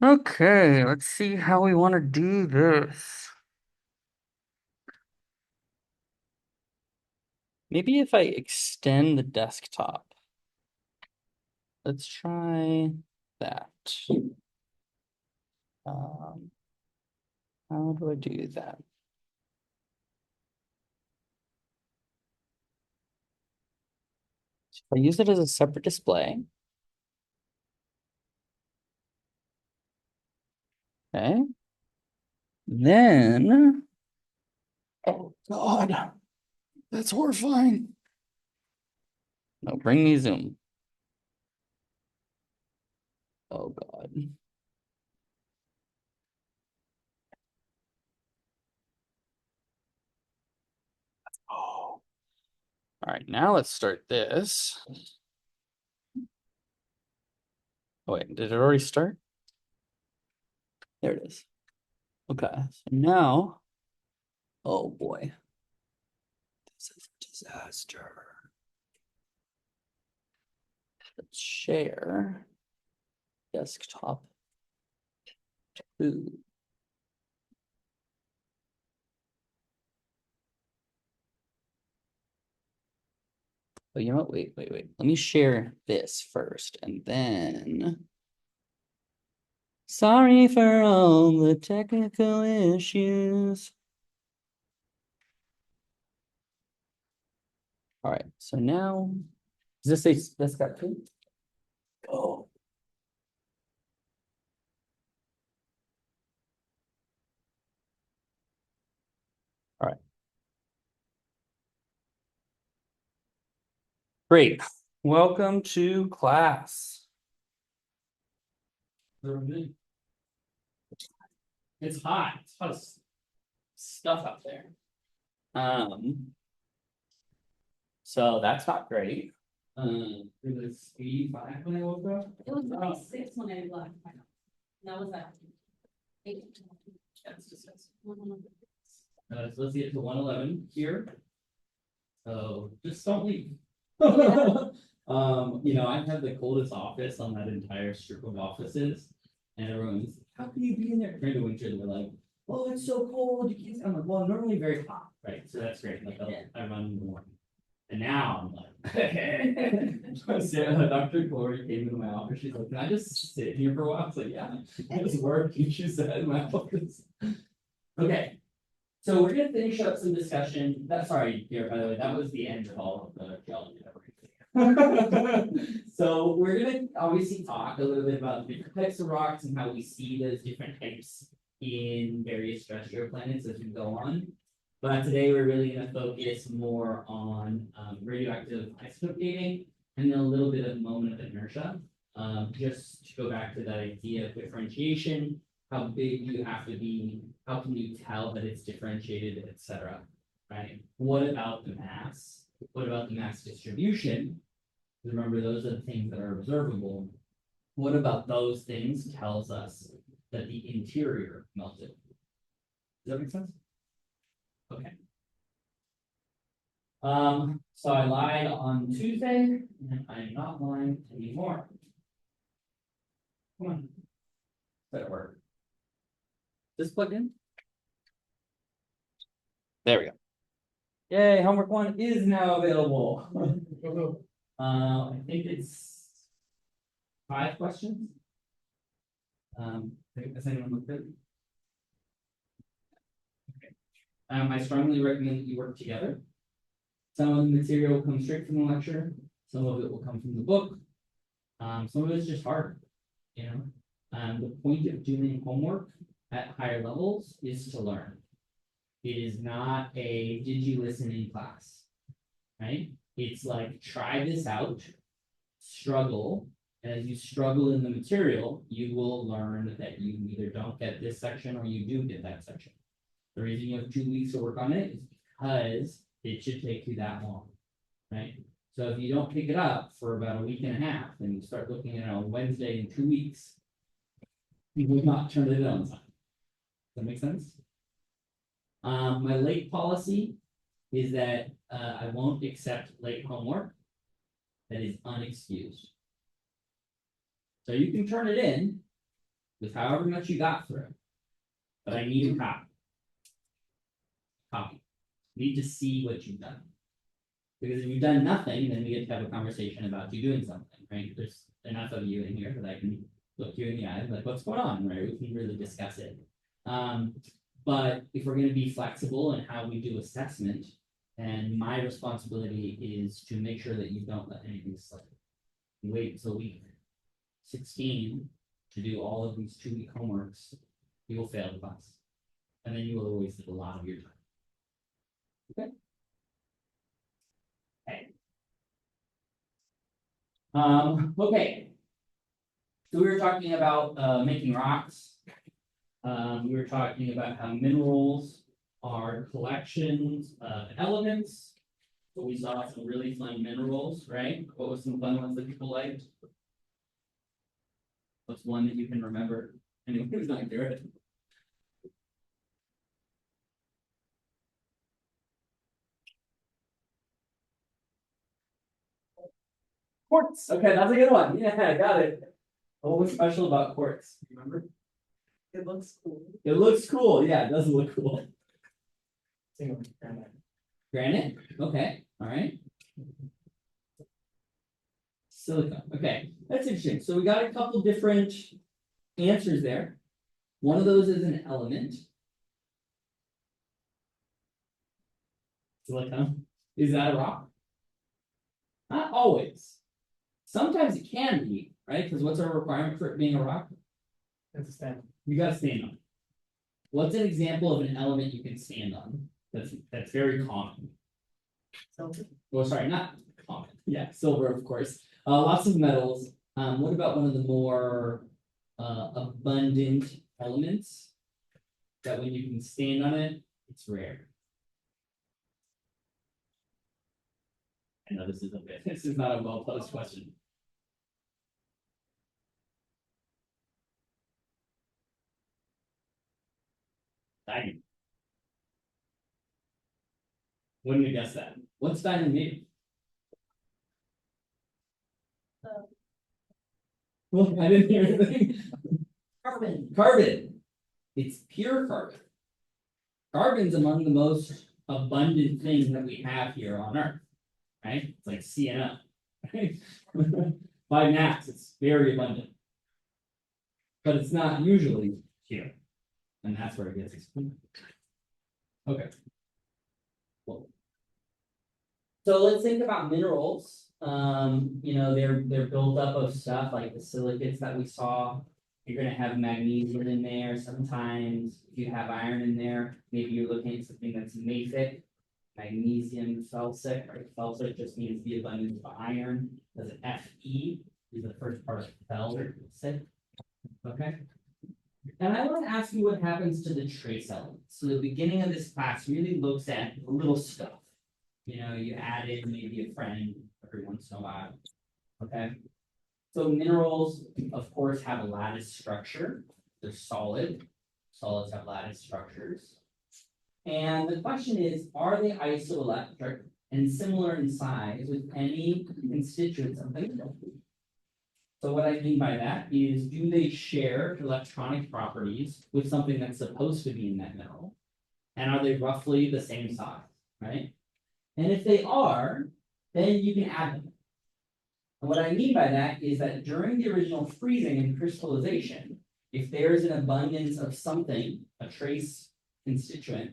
Okay, let's see how we want to do this. Maybe if I extend the desktop. Let's try that. Um, how do I do that? If I use it as a separate display. Okay. Then, oh God, that's horrifying. No, bring me Zoom. Oh God. Oh. All right, now let's start this. Oh, wait, did it already start? There it is. Okay, so now, oh boy, this is a disaster. Let's share desktop 2. Oh, you know what? Wait. Let me share this first and then. Sorry for all the technical issues. All right, so now, does this say desktop 2? Oh, all right. Great. Welcome to class. It's hot. It's hot as stuff out there. So that's not great. It was 85 when I woke up. It was 96 when I left. That was at 8. So let's get to 111 here. So just don't leave. I've had the coldest office on that entire strip of offices, and everyone's, how can you be in there during the winter? They're like, oh, it's so cold. You can't. I'm like, well, I'm normally very hot, right? So that's great. Like I run in the morning. And now I'm like, Dr. Corey came into my office. She's like, can I just sit here for a while? I was like, yeah, I just work. She said in my office. Okay. So we're gonna finish up some discussion. Sorry, here, by the way, that was the end of all of the geology. So we're gonna obviously talk a little bit about the different types of rocks and how we see those different types in various terrestrial planets as we go on. But today we're really going to focus more on radioactive isotope dating and then a little bit of moment of inertia. Just to go back to that idea of differentiation, how big you have to be, how can you tell that it's differentiated, etc. Right? What about the mass? What about the mass distribution? Remember, those are the things that are observable. What about those things tells us that the interior melted? Does that make sense? Okay. So I lied on Tuesday, and I'm not lying anymore. Come on. Better work. This plugged in? There we go. Yay, homework 1 is now available. I think it's 5 questions. Has anyone looked at it? Okay. I strongly recommend that you work together. Some of the material will come straight from the lecture. Some of it will come from the book. Some of it's just hard, you know. The point of doing homework at higher levels is to learn. It is not a did you listen in class, right? It's like try this out, struggle. As you struggle in the material, you will learn that you either don't get this section or you do get that section. The reason you have 2 weeks to work on it is because it should take you that long, right? So if you don't pick it up for about a week and a half, and you start looking at it on Wednesday in 2 weeks, you will not turn it in on time. Does that make sense? My late policy is that I won't accept late homework that is unexcused. So you can turn it in, with however much you got through. But I need a copy. Copy. Need to see what you've done. Because if you've done nothing, then we get to have a conversation about you doing something, right? There's enough of you in here that I can look you in the eye and be like, what's going on, right? We can really discuss it. But if we're going to be flexible in how we do assessment, then my responsibility is to make sure that you don't let anything slip. You wait until week 16 to do all of these 2-week homeworks, you will fail the class. And then you will have wasted a lot of your time. Okay. Okay. So we were talking about making rocks. We were talking about how minerals are collections of elements. So we saw some really fun minerals, right? What was some fun ones that people liked? What's one that you can remember? Anyone who's not good? Quartz. Okay, that's a good one. Yeah, got it. What was special about quartz? You remember? It looks cool. It looks cool. Yeah, it does look cool. Granite. Granite. Okay. All right. Silicon. Okay, that's interesting. So we got a couple different answers there. One of those is an element. Silicon. Is that a rock? Not always. Sometimes it can be, right? Because what's our requirement for it being a rock? It's a stand. You gotta stand on it. What's an example of an element you can stand on? That's very common. Silver. Well, sorry, not common. Yeah, silver, of course. Lots of metals. What about one of the more abundant elements that when you can stand on it, it's rare? I know this is not a well-posed question. Diamond. Wouldn't have guessed that. What's diamond made? Well, I didn't hear anything. Carbon. Carbon. It's pure carbon. Carbon's among the most abundant things that we have here on Earth, right? It's like CNO, right? By mass, it's very abundant. But it's not usually here. And that's where it gets explained. Okay. Cool. So let's think about minerals. They're built up of stuff like the silicates that we saw. You're going to have magnesium in there sometimes. If you have iron in there, maybe you're looking at something that's mafic, magnesium felsic, right? Felsic just means the abundance of iron. There's an Fe, is the first part of felsic. Okay. And I want to ask you what happens to the trace elements. So the beginning of this class really looks at the little stuff. You add in maybe a friend every once in a while. Okay. So minerals, of course, have a lattice structure. They're solid. Solids have lattice structures. And the question is, are they isoelectric and similar in size with any constituents of the mineral? So what I mean by that is, do they share electronic properties with something that's supposed to be in that mineral? And are they roughly the same size, right? And if they are, then you can add them. And what I mean by that is that during the original freezing and crystallization, if there's an abundance of something, a trace constituent,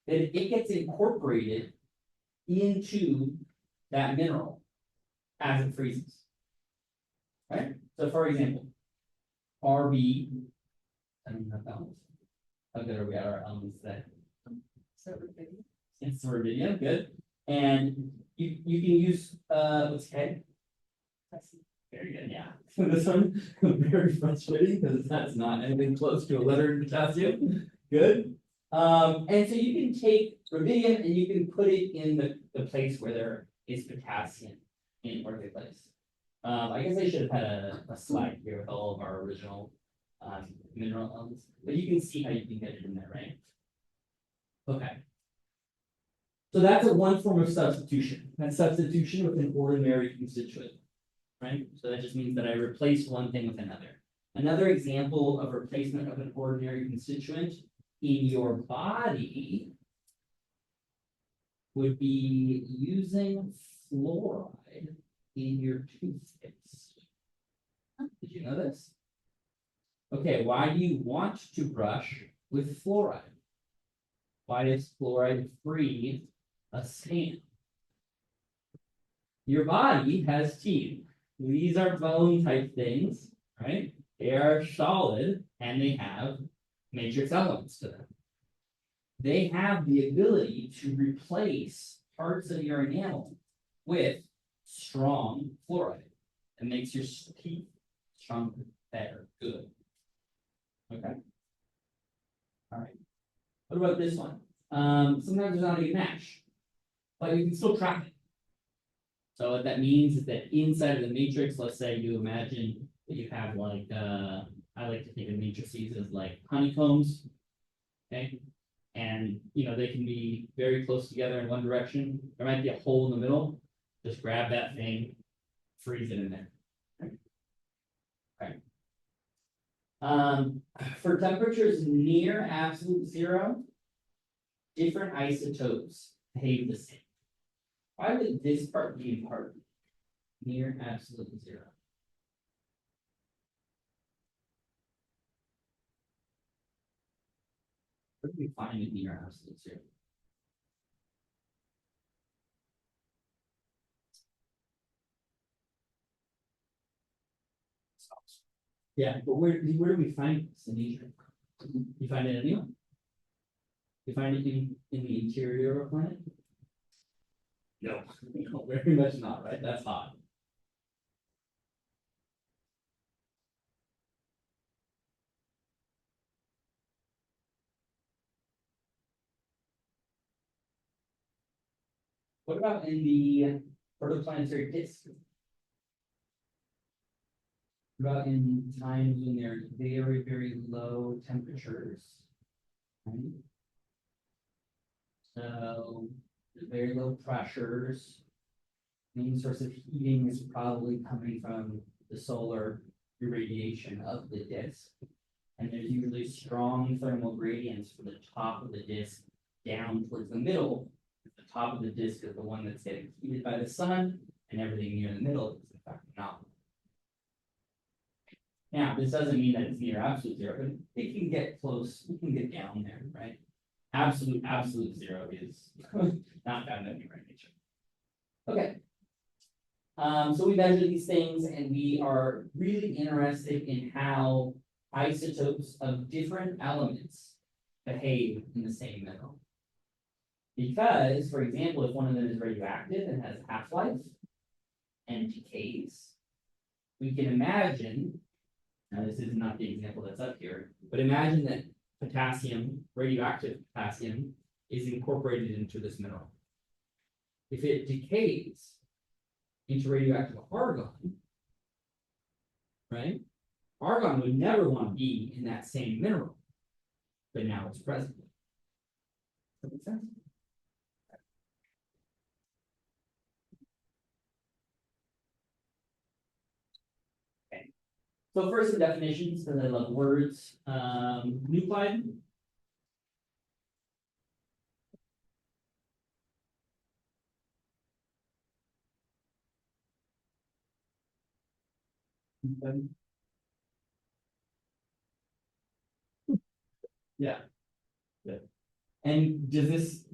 then it gets incorporated into that mineral as it freezes. Right? So for example, RB, I don't know if that was, how good are we at our elements today? It's rubidium, good. And you can use what's K? Very good, yeah. So this one very frustrating because that's not anything close to a letter in potassium. Good. And so you can take rubidium and you can put it in the place where there is potassium in ortho place. I guess I should have had a slide here with all of our original mineral elements, but you can see how you can get it in there, right? Okay. So that's one form of substitution. That's substitution with an ordinary constituent, right? So that just means that I replace one thing with another. Another example of replacement of an ordinary constituent in your body would be using fluoride in your toothpaste. Did you know this? Okay, why do you want to brush with fluoride? Why does fluoride free a stain? Your body has teeth. These are bone type things, right? They are solid and they have matrix elements to them. They have the ability to replace parts of your enamel with strong fluoride. It makes your teeth stronger, better, good. Okay. All right. What about this one? Sometimes there's not a match, but you can still track it. So what that means is that inside of the matrix, let's say you imagine that you have like, I like to think of matrices as like honeycombs, okay? And, you know, they can be very close together in one direction. There might be a hole in the middle. Just grab that thing, freeze it in there. Okay. For temperatures near absolute zero, different isotopes behave the same. Why would this part be important? Near absolute zero. Where do we find it near absolute zero? Yeah, but where do we find this in nature? You find it anywhere? You find it in the interior of a planet? No, no, very much not, right? That's hot. What about in the protoplanetary disk? What about in times when there's very, very low temperatures? Right? So there's very low pressures. Main source of heating is probably coming from the solar irradiation of the disk. And there's usually strong thermal gradients from the top of the disk down towards the middle. The top of the disk is the one that's getting heated by the sun, and everything near the middle is in fact not. Now, this doesn't mean that it's near absolute zero, but it can get close, it can get down there, right? Absolute zero is not found anywhere in nature. Okay. So we measure these things and we are really interested in how isotopes of different elements behave in the same mineral. Because, for example, if one of them is radioactive and has a half-life and decays, we can imagine, now this is not the example that's up here, but imagine that potassium, radioactive potassium, is incorporated into this mineral. If it decays into radioactive argon, right? Argon would never want to be in that same mineral, but now it's present. Does that make sense? Okay. So first, some definitions, because I love words. Nuclide. Yeah. Yeah. And does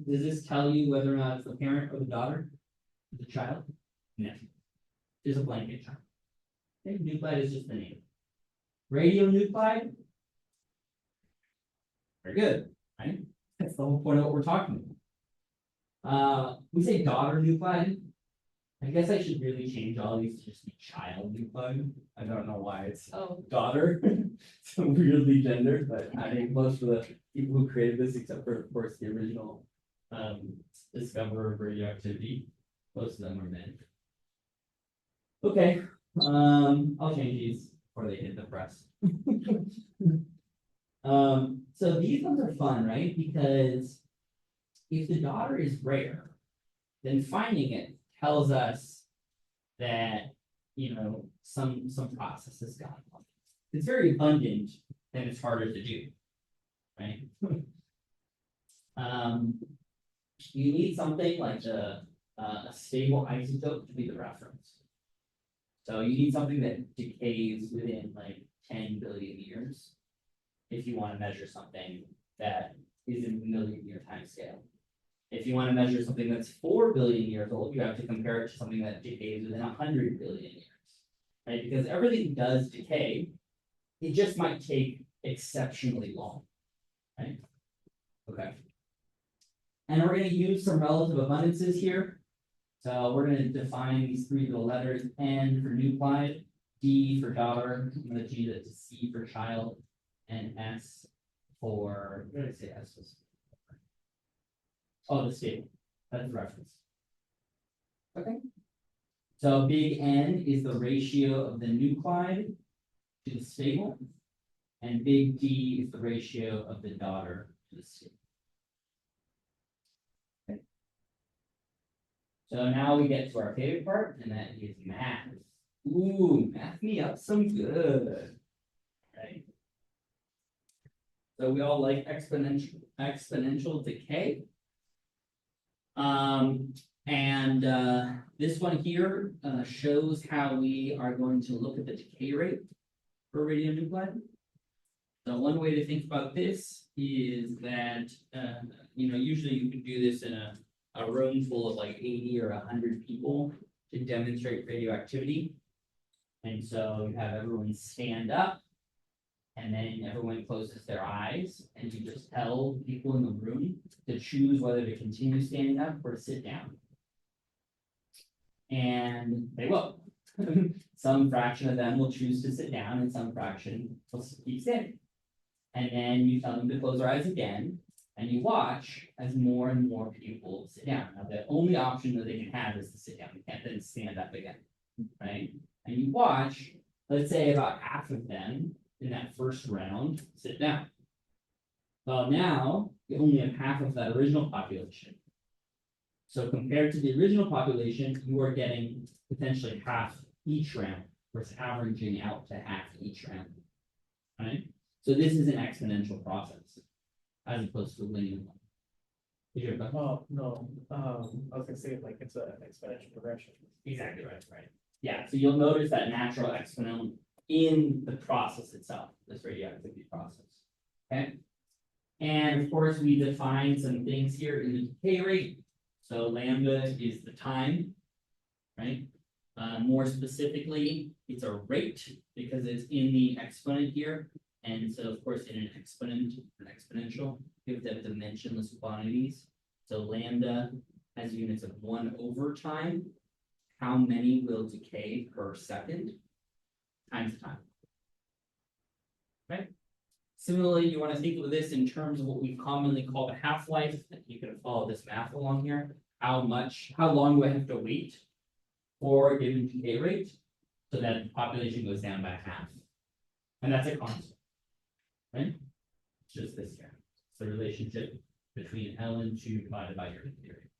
this tell you whether or not it's the parent or the daughter of the child? No. There's a blanket child. Okay, nuclide is just the name. Radionuclide. Very good, right? That's the whole point of what we're talking about. We say daughter nuclide. I guess I should really change all these to just be child nuclide. I don't know why it's daughter. It's weirdly gendered, but I think most of the people who created this, except for of course the original discoverer of radioactivity, most of them are men. Okay, I'll change these before they hit the press. So these ones are fun, right? Because if the daughter is rare, then finding it tells us that, you know, some process has gone on. it's very abundant, then it's harder to do, right? You need something like a stable isotope to be the reference. So you need something that decays within like 10 billion years if you want to measure something that is in million-year time scale. If you want to measure something that's 4 billion years old, you have to compare it to something that decays within 100 billion years, right? Because everything does decay, it just might take exceptionally long, right? Okay. And we're going to use some relative abundances here. So we're going to define these three little letters: N for nuclide, D for daughter, I'm going to G that to C for child, and S for, what did I say S was? Oh, the stable. That's the reference. Okay. So big N is the ratio of the nuclide to the stable, and big D is the ratio of the daughter to the stable. Okay. So now we get to our favorite part, and that is math. Ooh, math me up some good. Right. So we all like exponential decay. This one here shows how we are going to look at the decay rate for radionuclide. So one way to think about this is that usually you can do this in a room full of like 80 or 100 people to demonstrate radioactivity. And so you have everyone stand up, and then everyone closes their eyes, and you just tell people in the room to choose whether to continue standing up or to sit down. And they will. Some fraction of them will choose to sit down, and some fraction will keep standing. And then you tell them to close their eyes again, and you watch as more and more people sit down. Now, the only option that they can have is to sit down. They can't then stand up again, right? And you watch, let's say about half of them in that first round sit down. Well, now you only have half of that original population. So compared to the original population, you are getting potentially half each round, versus averaging out to half each round. Right? So this is an exponential process, as opposed to a linear one. Oh, no, I was gonna say like it's an exponential progression. Exactly right, right. Yeah, so you'll notice that natural exponential in the process itself, this radioactivity process. Okay. And of course, we define some things here in the decay rate. So lambda is the time, right? More specifically, it's a rate because it's in the exponent here. And so, of course, in an exponential, you have to have dimensionless quantities. So lambda has units of 1 over time. How many will decay per second times time? Right? Similarly, you want to think of this in terms of what we commonly call the half-life. You can follow this math along here. How long do I have to wait for a given decay rate so that the population goes down by half? And that's a constant, right? It's just this here. It's the relationship between ln2 divided by your decay rate.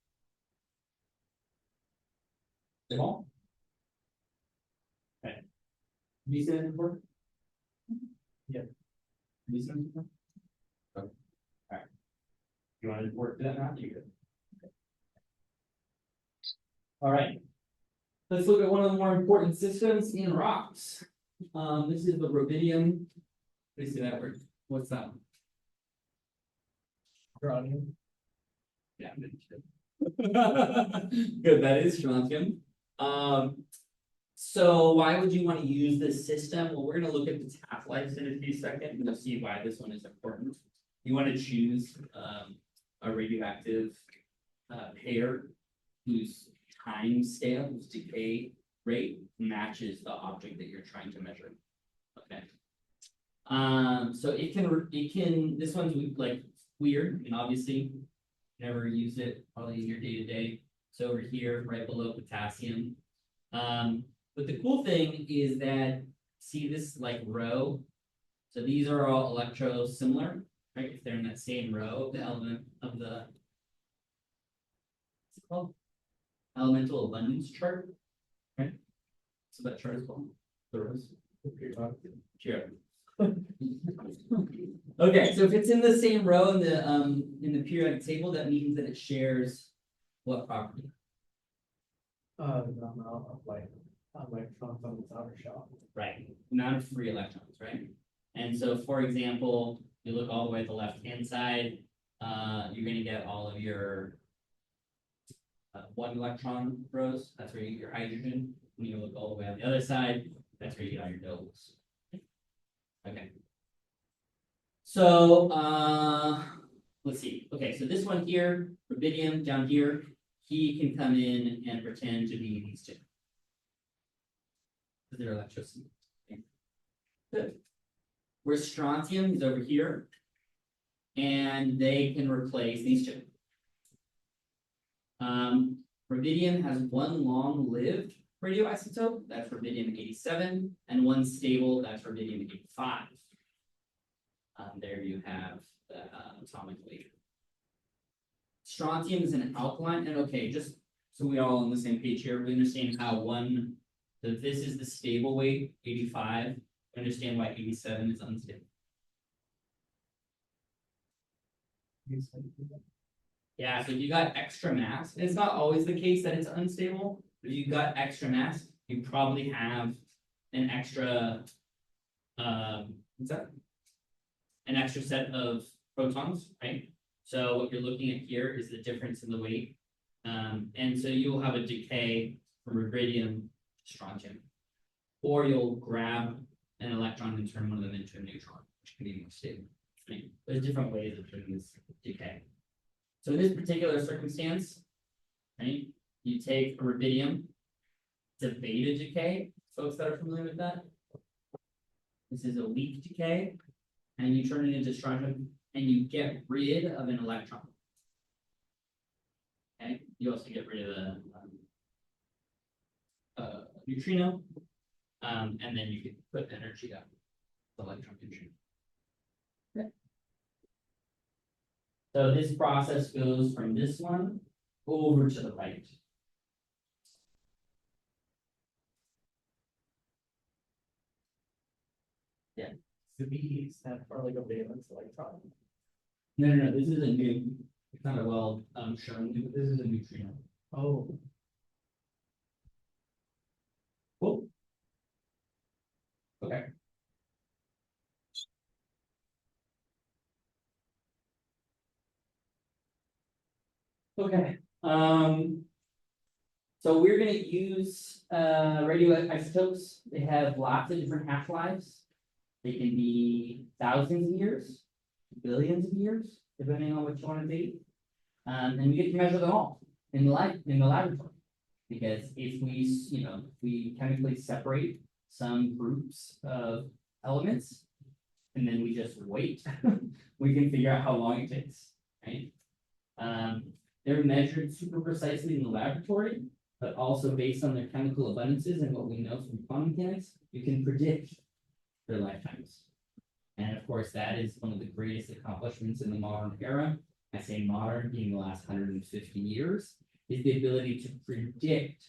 Simple? Okay. Have you seen it before? Yeah. Have you seen it before? Okay. All right. You want to work through that math? You good? Okay. All right. Let's look at one of the more important systems in rocks. This is the rubidium. Please see that word. What's that one? Strontium. Yeah. Good. That is strontium. So why would you want to use this system? Well, we're going to look at its half-life in a few seconds, and you'll see why this one is important. You want to choose a radioactive pair whose time scale, whose decay rate matches the object that you're trying to measure. Okay. So it can. This one's like weird, and obviously never use it probably in your day-to-day. So over here, right below potassium. But the cool thing is that, see this like row? So these are all electrosimilar, right? If they're in that same row, the element of the, what's it called? Elemental abundance chart, right? So that chart is called the rows. Sure. Okay, so if it's in the same row in the periodic table, that means that it shares what property? The amount of like electrons on its outer shell. Right, amount of free electrons, right? And so, for example, you look all the way at the left-hand side, you're gonna get all of your one electron rows, that's where you get your hydrogen. When you look all the way on the other side, that's where you get all your nobles. Okay. So, let's see. Okay, so this one here, rubidium down here, he can come in and pretend to be these two. Their electricity. Okay. Good. Where strontium is over here, and they can replace these two. Rubidium has one long-lived radioisotope, that's rubidium-87, and one stable, that's rubidium-85. There you have the atomic weight. Strontium is an alkaline, and okay, just so we all on the same page here, we understand how so this is the stable weight, 85. Understand why 87 is unstable. Yeah, so if you got extra mass, and it's not always the case that it's unstable, but if you got extra mass, you probably have an extra, what's that? An extra set of protons, right? So what you're looking at here is the difference in the weight. And so you'll have a decay from rubidium to strontium. Or you'll grab an electron and turn one of them into a neutron, which can be more stable. Right? There's different ways of doing this decay. So in this particular circumstance, right, you take a rubidium, it's a beta decay, folks that are familiar with that. This is a weak decay, and you turn it into strontium, and you get rid of an electron. Okay, you also get rid of a neutrino, and then you can put energy up the electron neutrino. Okay. So this process goes from this one over to the right. Yeah. So these stand for like a valence electron. No. This is a new. It's not a well shown. This is a neutrino. Oh. Cool. Okay. Okay. So we're going to use radioisotopes. They have lots of different half-lives. They can be thousands of years, billions of years, depending on what you want to date. And we get to measure them all in the laboratory. Because if we chemically separate some groups of elements, and then we just wait, we can figure out how long it takes, right? They're measured super precisely in the laboratory, but also based on their chemical abundances and what we know from quantum mechanics, you can predict their lifetimes. And of course, that is one of the greatest accomplishments in the modern era. I say modern, being the last 150 years, is the ability to predict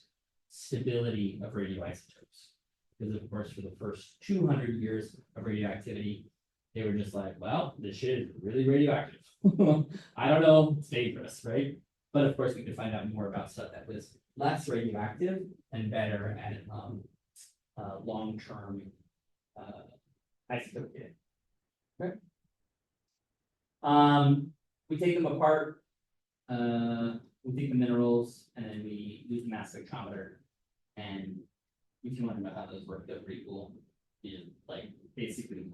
stability of radioisotopes. Because of course, for the first 200 years of radioactivity, they were just like, well, this shit is really radioactive. I don't know, it's dangerous, right? But of course, we could find out more about stuff that was less radioactive and better at long-term isotope data. Okay. We take them apart. We take the minerals, and then we use the mass spectrometer. And if you want to know how those work, they're pretty cool. You like basically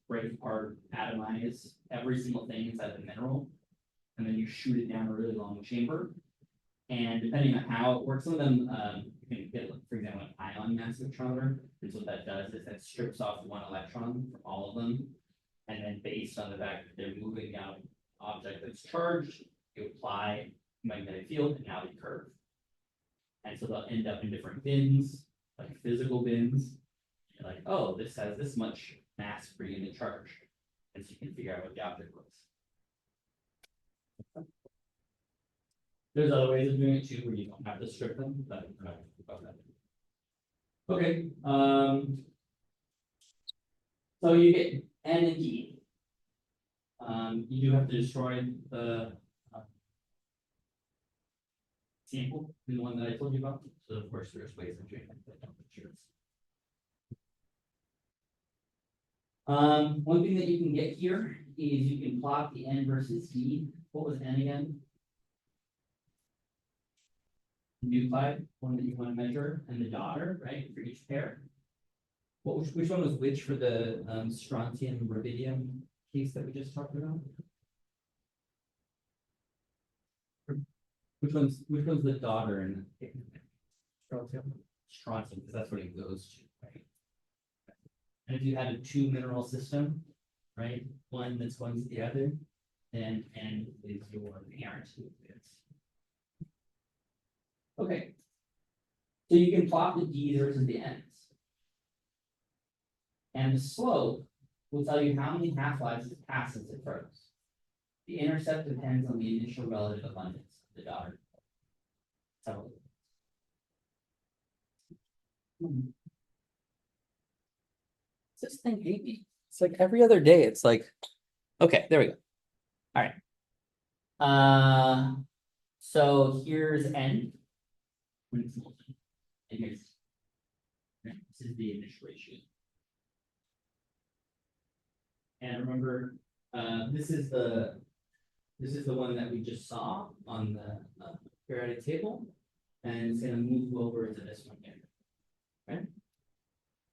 break apart, atomize every single thing inside the mineral, and then you shoot it down a really long chamber. And depending on how it works, some of them you can get, for example, an ion mass spectrometer. And so what that does is that strips off one electron from all of them, and then based on the fact that they're moving down an object that's charged, you apply magnetic field, and now they curve. And so they'll end up in different bins, like physical bins. You're like, oh, this has this much mass free in the charge. And so you can figure out what the object was. There's other ways of doing it too, where you don't have to strip them, but I'm not about that. Okay. So you get N and D. You do have to destroy the sample, the one that I told you about. So of course there's ways of doing that, but I'm not sure. One thing that you can get here is you can plot the N versus D. What was N again? Nuclide, one that you want to measure, and the daughter, right, for each pair. Which one was which for the strontium rubidium case that we just talked about? Which one's the daughter in the strontium, because that's what it goes to, right? And if you had a two mineral system, right, one that's going to the other, then N is your parent. Okay. So you can plot the D's versus the N's. And the slope will tell you how many half-lives it passes it froze. The intercept depends on the initial relative abundance of the daughter. So, This thing hate me. It's like every other day. It's like, okay, there we go. All right. so here's N. When it's molten. And here's this is the initial ratio. And remember, this is the one that we just saw on the periodic table, and it's going to move over to this one here, right?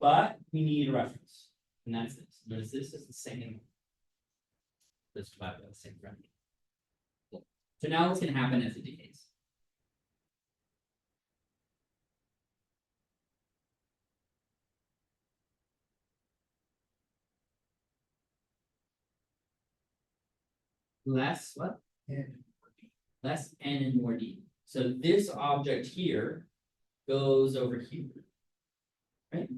But we need a reference, and that's this. Notice this is the same. This divided by the same friend. Cool. So now what's going to happen as it decays? Less what? Less N and more D. So this object here goes over here, right?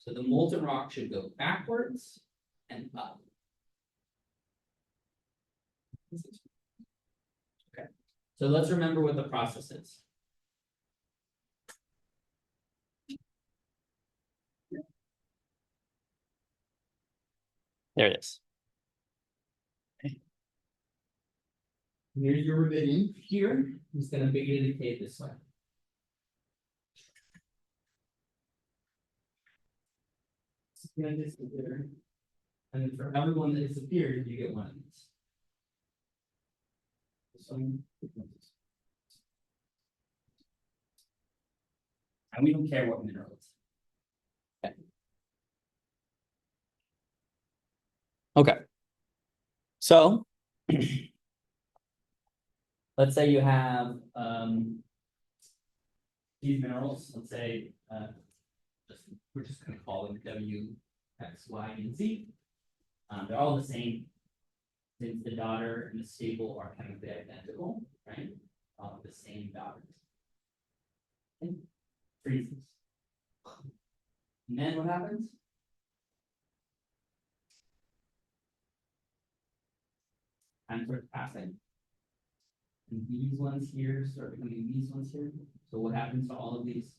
So the molten rock should go backwards and up. Okay. So let's remember what the process is. There it is. Here's your rubidium. Here, it's going to begin to decay this way. It's going to disappear. And then for everyone that disappears, you get one of these. This one. And we don't care what mineral it's. Okay. So Let's say you have these minerals. Let's say we're just going to call them W, X, Y, and Z. They're all the same, since the daughter and the stable are chemically identical, right? All the same daughters. And freezes. And then what happens? Time starts passing. And these ones here start becoming these ones here. So what happens to all of these?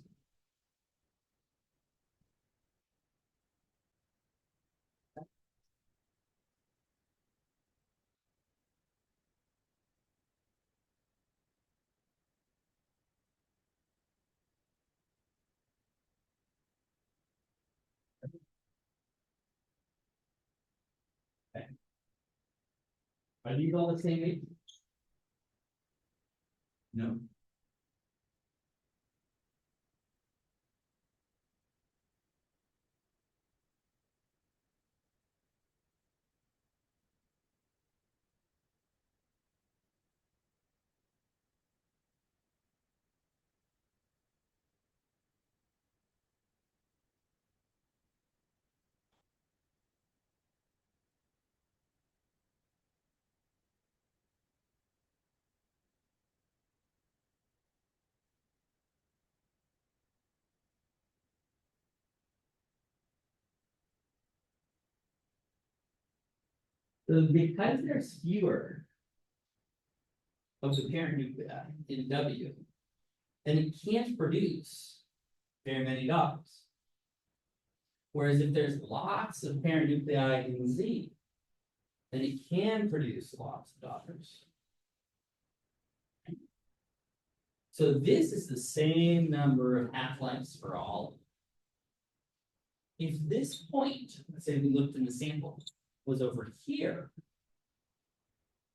Okay. Are these all the same age? No. So because there's fewer of the parent nuclei in W, then it can't produce very many dogs. Whereas if there's lots of parent nuclei in Z, then it can produce lots of daughters. So this is the same number of half-lives for all. If this point, let's say we looked in the sample, was over here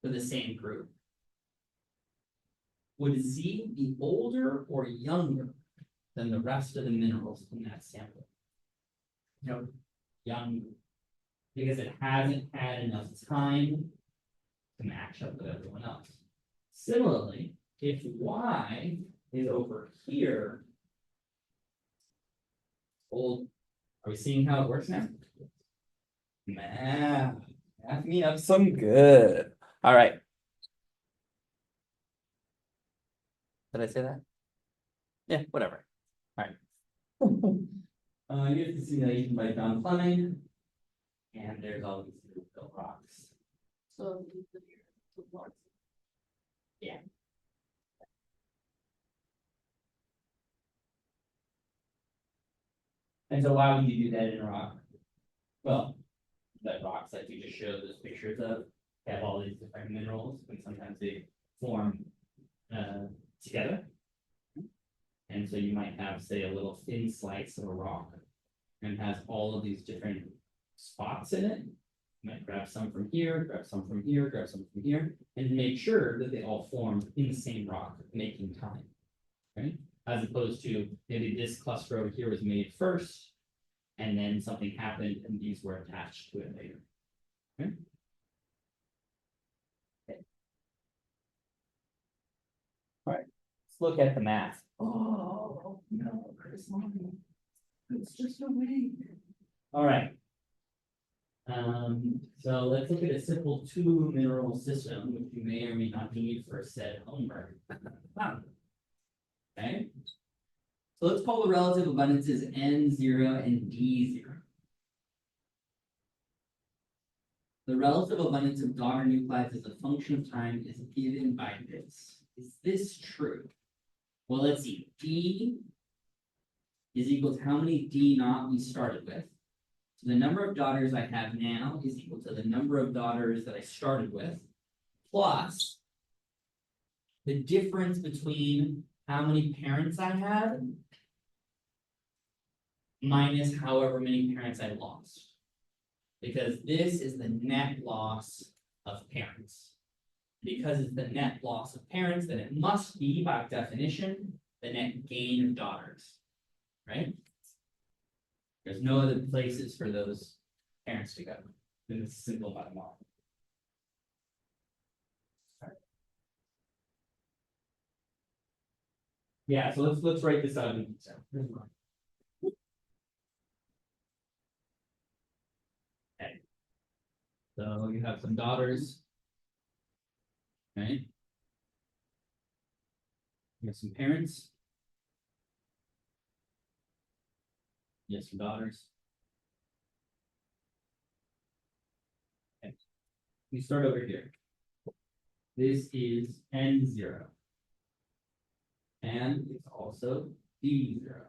for the same group, would Z be older or younger than the rest of the minerals in that sample? No, younger, because it hasn't had enough time to match up with everyone else. Similarly, if Y is over here, old, are we seeing how it works now? Math me up some good. All right. Did I say that? Yeah, whatever. All right. Here's the simulation by John Fleming. And there's all these little built rocks. So. Yeah. And so why would you do that in a rock? Well, that rocks that you just showed those pictures of have all these different minerals, and sometimes they form together. And so you might have, say, a little thin slice of a rock and has all of these different spots in it. You might grab some from here, grab some from here, grab some from here, and make sure that they all form in the same rock, making time. Right? As opposed to maybe this cluster over here was made first, and then something happened and these were attached to it later. Okay? Okay. All right, let's look at the math. Oh no, Chris, it's just a week. All right. So let's look at a simple two mineral system, which you may or may not need for said homework. Okay. So let's call the relative abundances N0 and D0. The relative abundance of daughter nuclides as a function of time is given by this. Is this true? Well, let's see. D is equal to how many D naught we started with. So the number of daughters I have now is equal to the number of daughters that I started with, plus the difference between how many parents I had minus however many parents I lost. Because this is the net loss of parents. Because it's the net loss of parents, then it must be, by definition, the net gain of daughters. Right? There's no other places for those parents to go. Then it's simple by the model. Yeah, so let's write this out in detail. Okay. So you have some daughters. Right? You have some parents. You have some daughters. Okay. We start over here. This is N0. And it's also D0.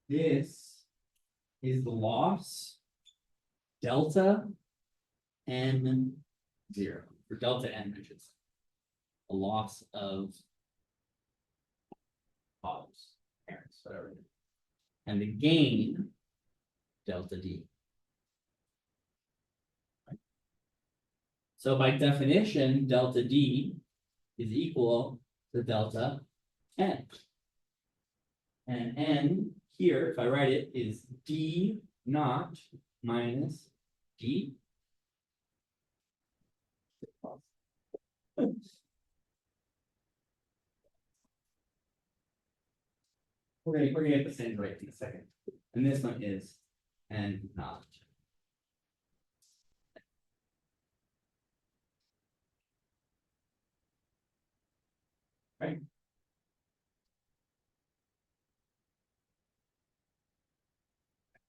This is the loss delta N0, or delta N, I should say. A loss of fathers, parents, whatever. And the gain, delta D. Right. So by definition, delta D is equal to delta N. And N here, if I write it, is D naught minus D. We're gonna get this in right in a second. And this one is N naught. Right?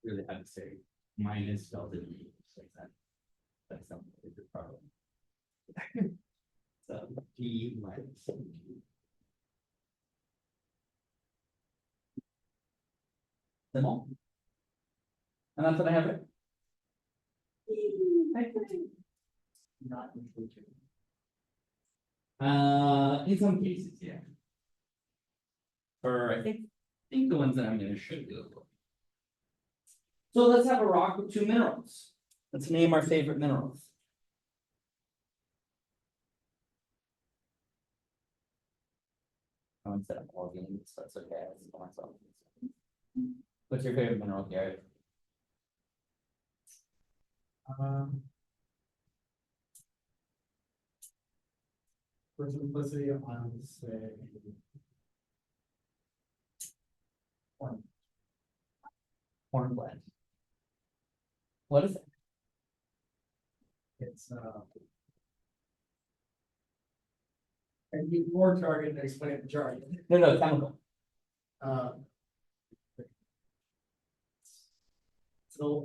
Really have to say minus delta D, just like that. That's not a good problem. So D minus D. all. And that's what I have written. Not inclusive. In some cases, yeah. For I think the ones that I'm gonna show you. So let's have a rock with two minerals. Let's name our favorite minerals. I set up all games, so that's okay. I just go myself. What's your favorite mineral, Garrett? For simplicity, I would say. One. Hornblende. What is it? It's and you more target to explain the jargon. No, chemical.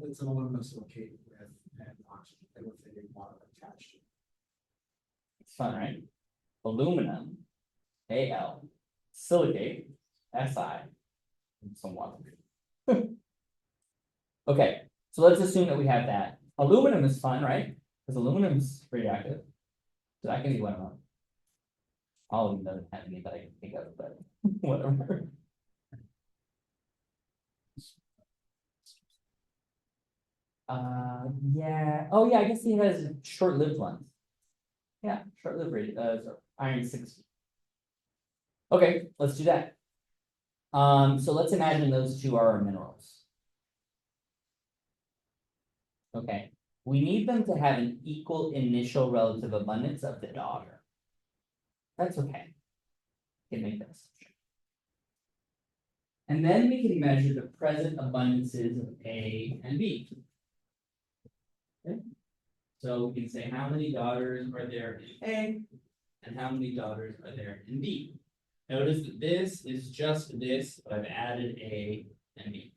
It's an aluminum silicate with an oxygen with a water attached. It's fun, right? Aluminum, Al, silicate, Si, and some water. Okay, so let's assume that we have that. Aluminum is fun, right? Because aluminum is radioactive. So that can be one of them. All of them doesn't have any that I can think of, but whatever. Yeah. Oh, yeah. I guess he has short-lived ones. Yeah, short-lived iron 60. Okay, let's do that. So let's imagine those two are our minerals. Okay, we need them to have an equal initial relative abundance of the daughter. That's okay. We can make that assumption. And then we can measure the present abundances of A and B. Okay. So we can say how many daughters are there in A and how many daughters are there in B. Notice that this is just this, but I've added A and B.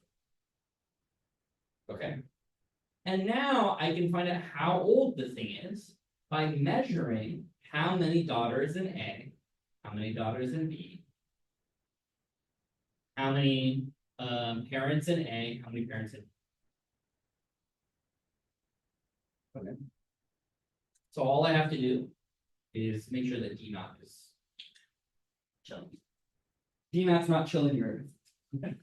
Okay. And now I can find out how old the thing is by measuring how many daughters in A, how many daughters in B, how many parents in A, how many parents in B. Okay. So all I have to do is make sure that D naught is chilling. D naught's not chilling your okay.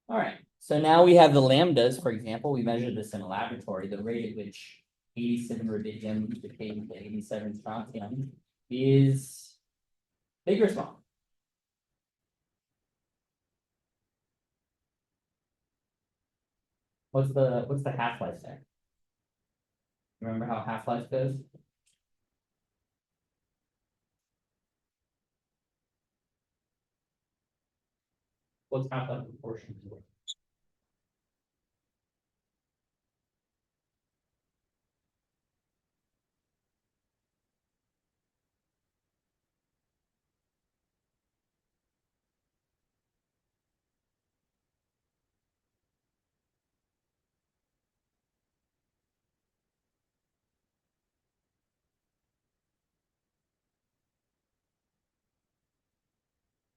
All right. So now we have the lambdas, for example. We measured this in a laboratory. The rate at which 87 rubidium decays to 87 strontium is big or small? What's the half-life there? Remember how half-life goes? What's half-life proportion to it?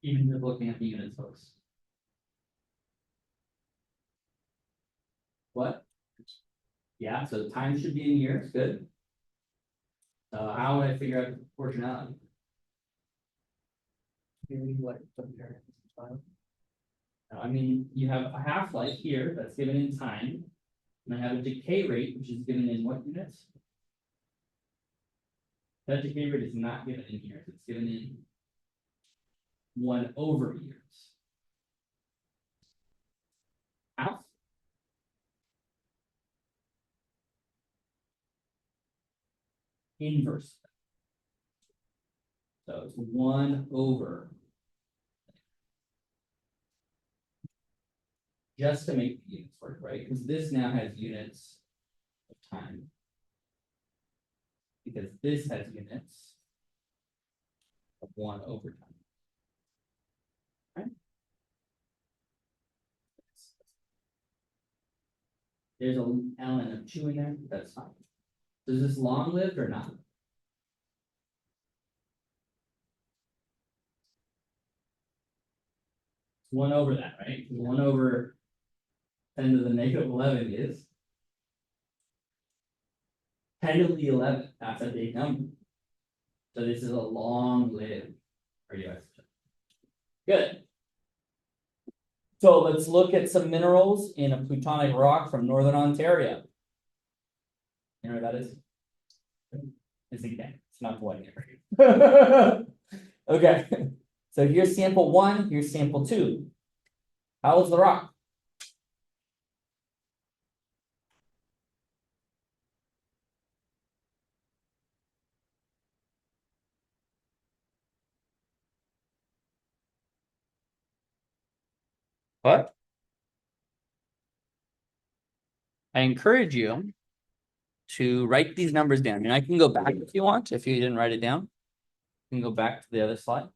Even just looking at the units, folks. What? Yeah, so the time should be in years, good. How would I figure out the proportionality? Maybe like compare. I mean, you have a half-life here that's given in time, and I have a decay rate, which is given in what units? That decay rate is not given in years, it's given in 1/years. How? Inverse. So it's 1/. Just to make the units work, right? Because this now has units of time. Because this has units of 1/time. Right? There's an ln of 2 in there, that's fine. Is this long-lived or not? one over that, right? One over 10 to the negative 11 is 10 to the 11th. That's a big number. So this is a long-lived radioisotope. Good. So let's look at some minerals in a plutonic rock from Northern Ontario. You know what that is? It's again, it's not the white area. Okay, so here's sample 1, here's sample 2. How is the rock? What? I encourage you to write these numbers down. And I can go back if you want, if you didn't write it down. You can go back to the other slide.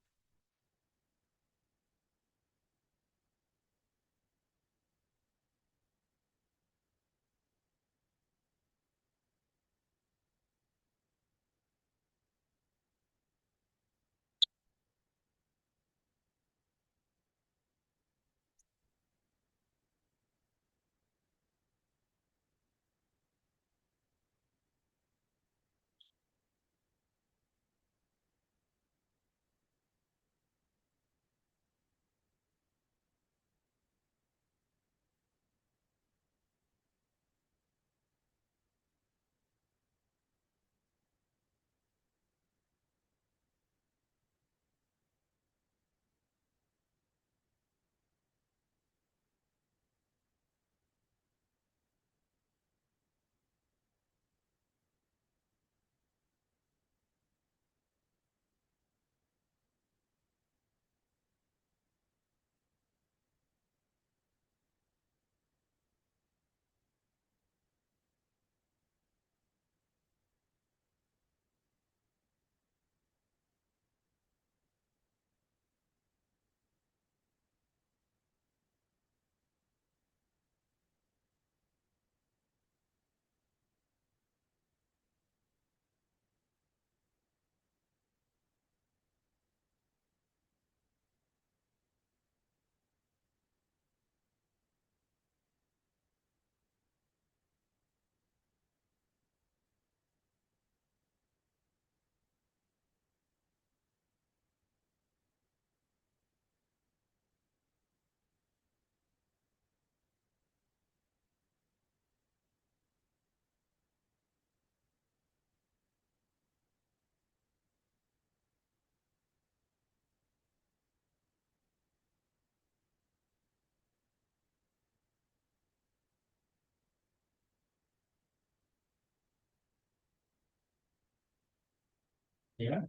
Yeah.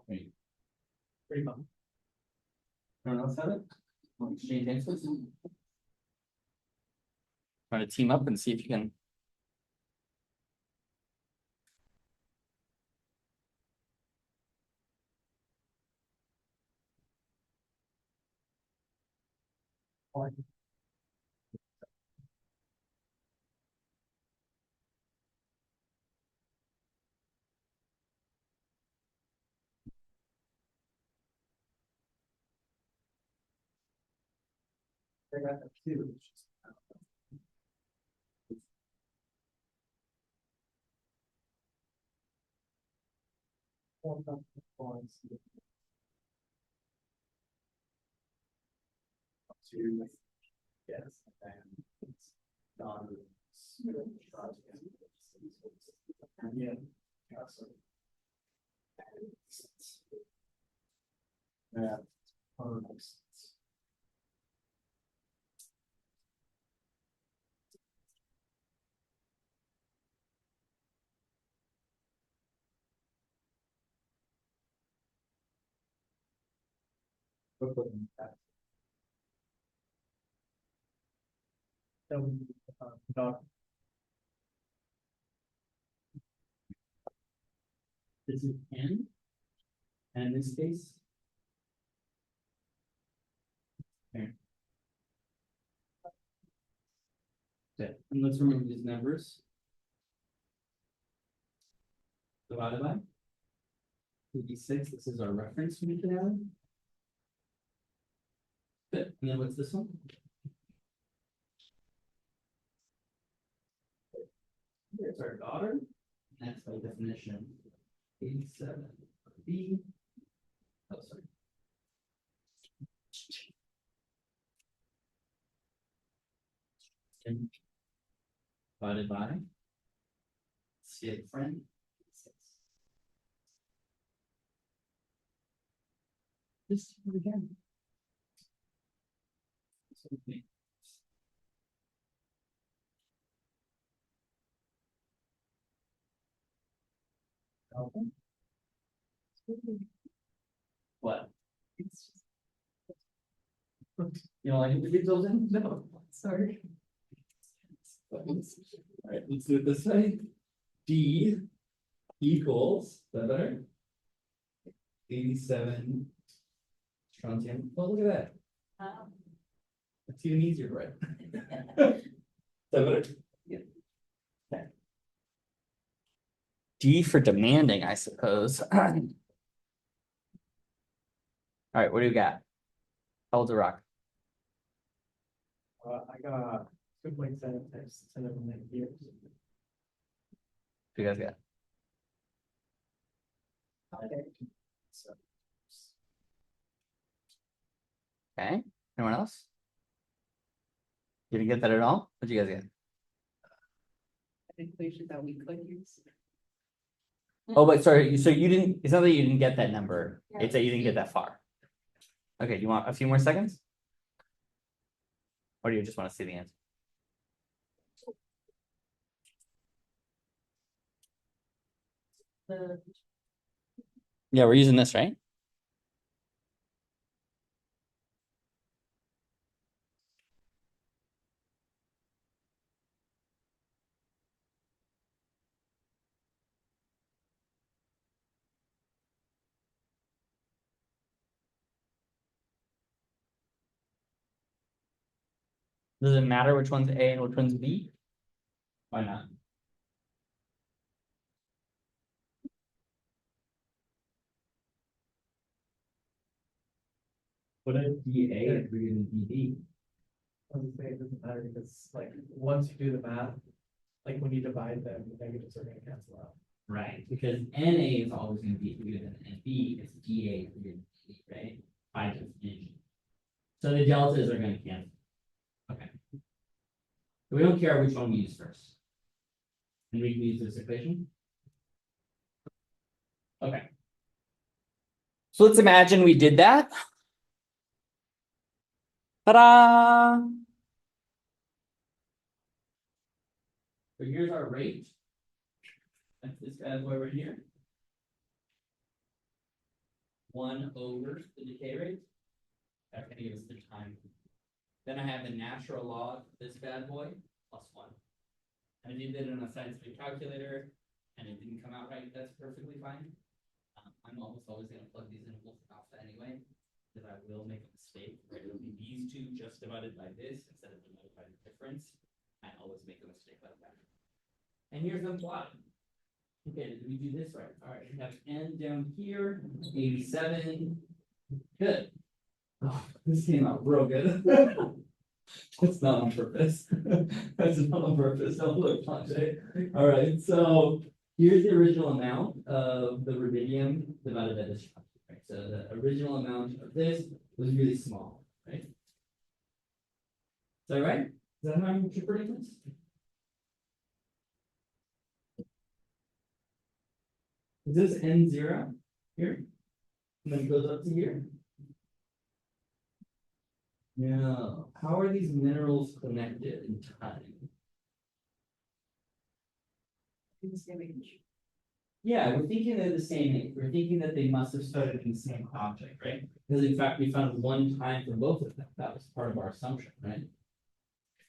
Pretty fun. Everyone else have it? Want to exchange answers? Trying to team up and see if you can. They got that too. To, yes, and it's done. And yeah. Yeah. Makes sense. This is N. And in this case. Here. Okay, and let's remember these numbers. Divided by 56, this is our reference we can have. Good. And then what's this one? Here's our daughter. That's by definition 87 B. Oh, sorry. And divided by skip friend. Just do it again. What? You know, like individuals in? No, sorry. All right, let's do it this way. D equals, is that better? 87 strontium. Well, look at that. It's even easier, right? Is that better? Yeah. Okay. D for demanding, I suppose. All right, what do you got? How old's a rock? I got 2.7 times 10 of them years. What do you guys got? So, Okay. Anyone else? You didn't get that at all? What'd you guys get? Conclusion that we could use. Oh, but sorry, so you didn't, it's not that you didn't get that number, Yeah. it's that you didn't get that far. Okay, do you want a few more seconds? Or do you just want to see the answer? Yeah, we're using this, right? Does it matter which one's A and which one's B? Why not? What if DA is bigger than DB? I would say it doesn't matter because like, once you do the math, like when you divide them, the negatives are gonna cancel out. Right, because NA is always going to be bigger than NB, it's DA bigger than DB, right? By definition. So the deltas are going to cancel. Okay. So we don't care which one we use first. And we can use this equation. Okay. So let's imagine we did that. Ta-da! So here's our rate. That's this bad boy right here. 1 over the decay rate. That's going to give us the time. Then I have the natural log of this bad boy plus 1. And if you did it on a scientific calculator and it didn't come out right, that's perfectly fine. I'm almost always going to plug these in with alpha anyway, because I will make a mistake. Right? It'll be these two just divided by this instead of divided by the difference. I always make a mistake like that. And here's the plot. Okay, did we do this right? All right, we have n down here, 87. Good. Oh, this came out real good. It's not on purpose. That's not on purpose. Don't look, Sanjay. All right, so here's the original amount of the rubidium divided by this. Right? So the original amount of this was really small, right? Is that right? Is that how I'm interpreting this? Is this N0 here? And then it goes up to here? No. How are these minerals connected in time? In the same age. Yeah, we're thinking they're the same age. We're thinking that they must have started in the same object, right? Because in fact, we found one time for both of them. That was part of our assumption, right?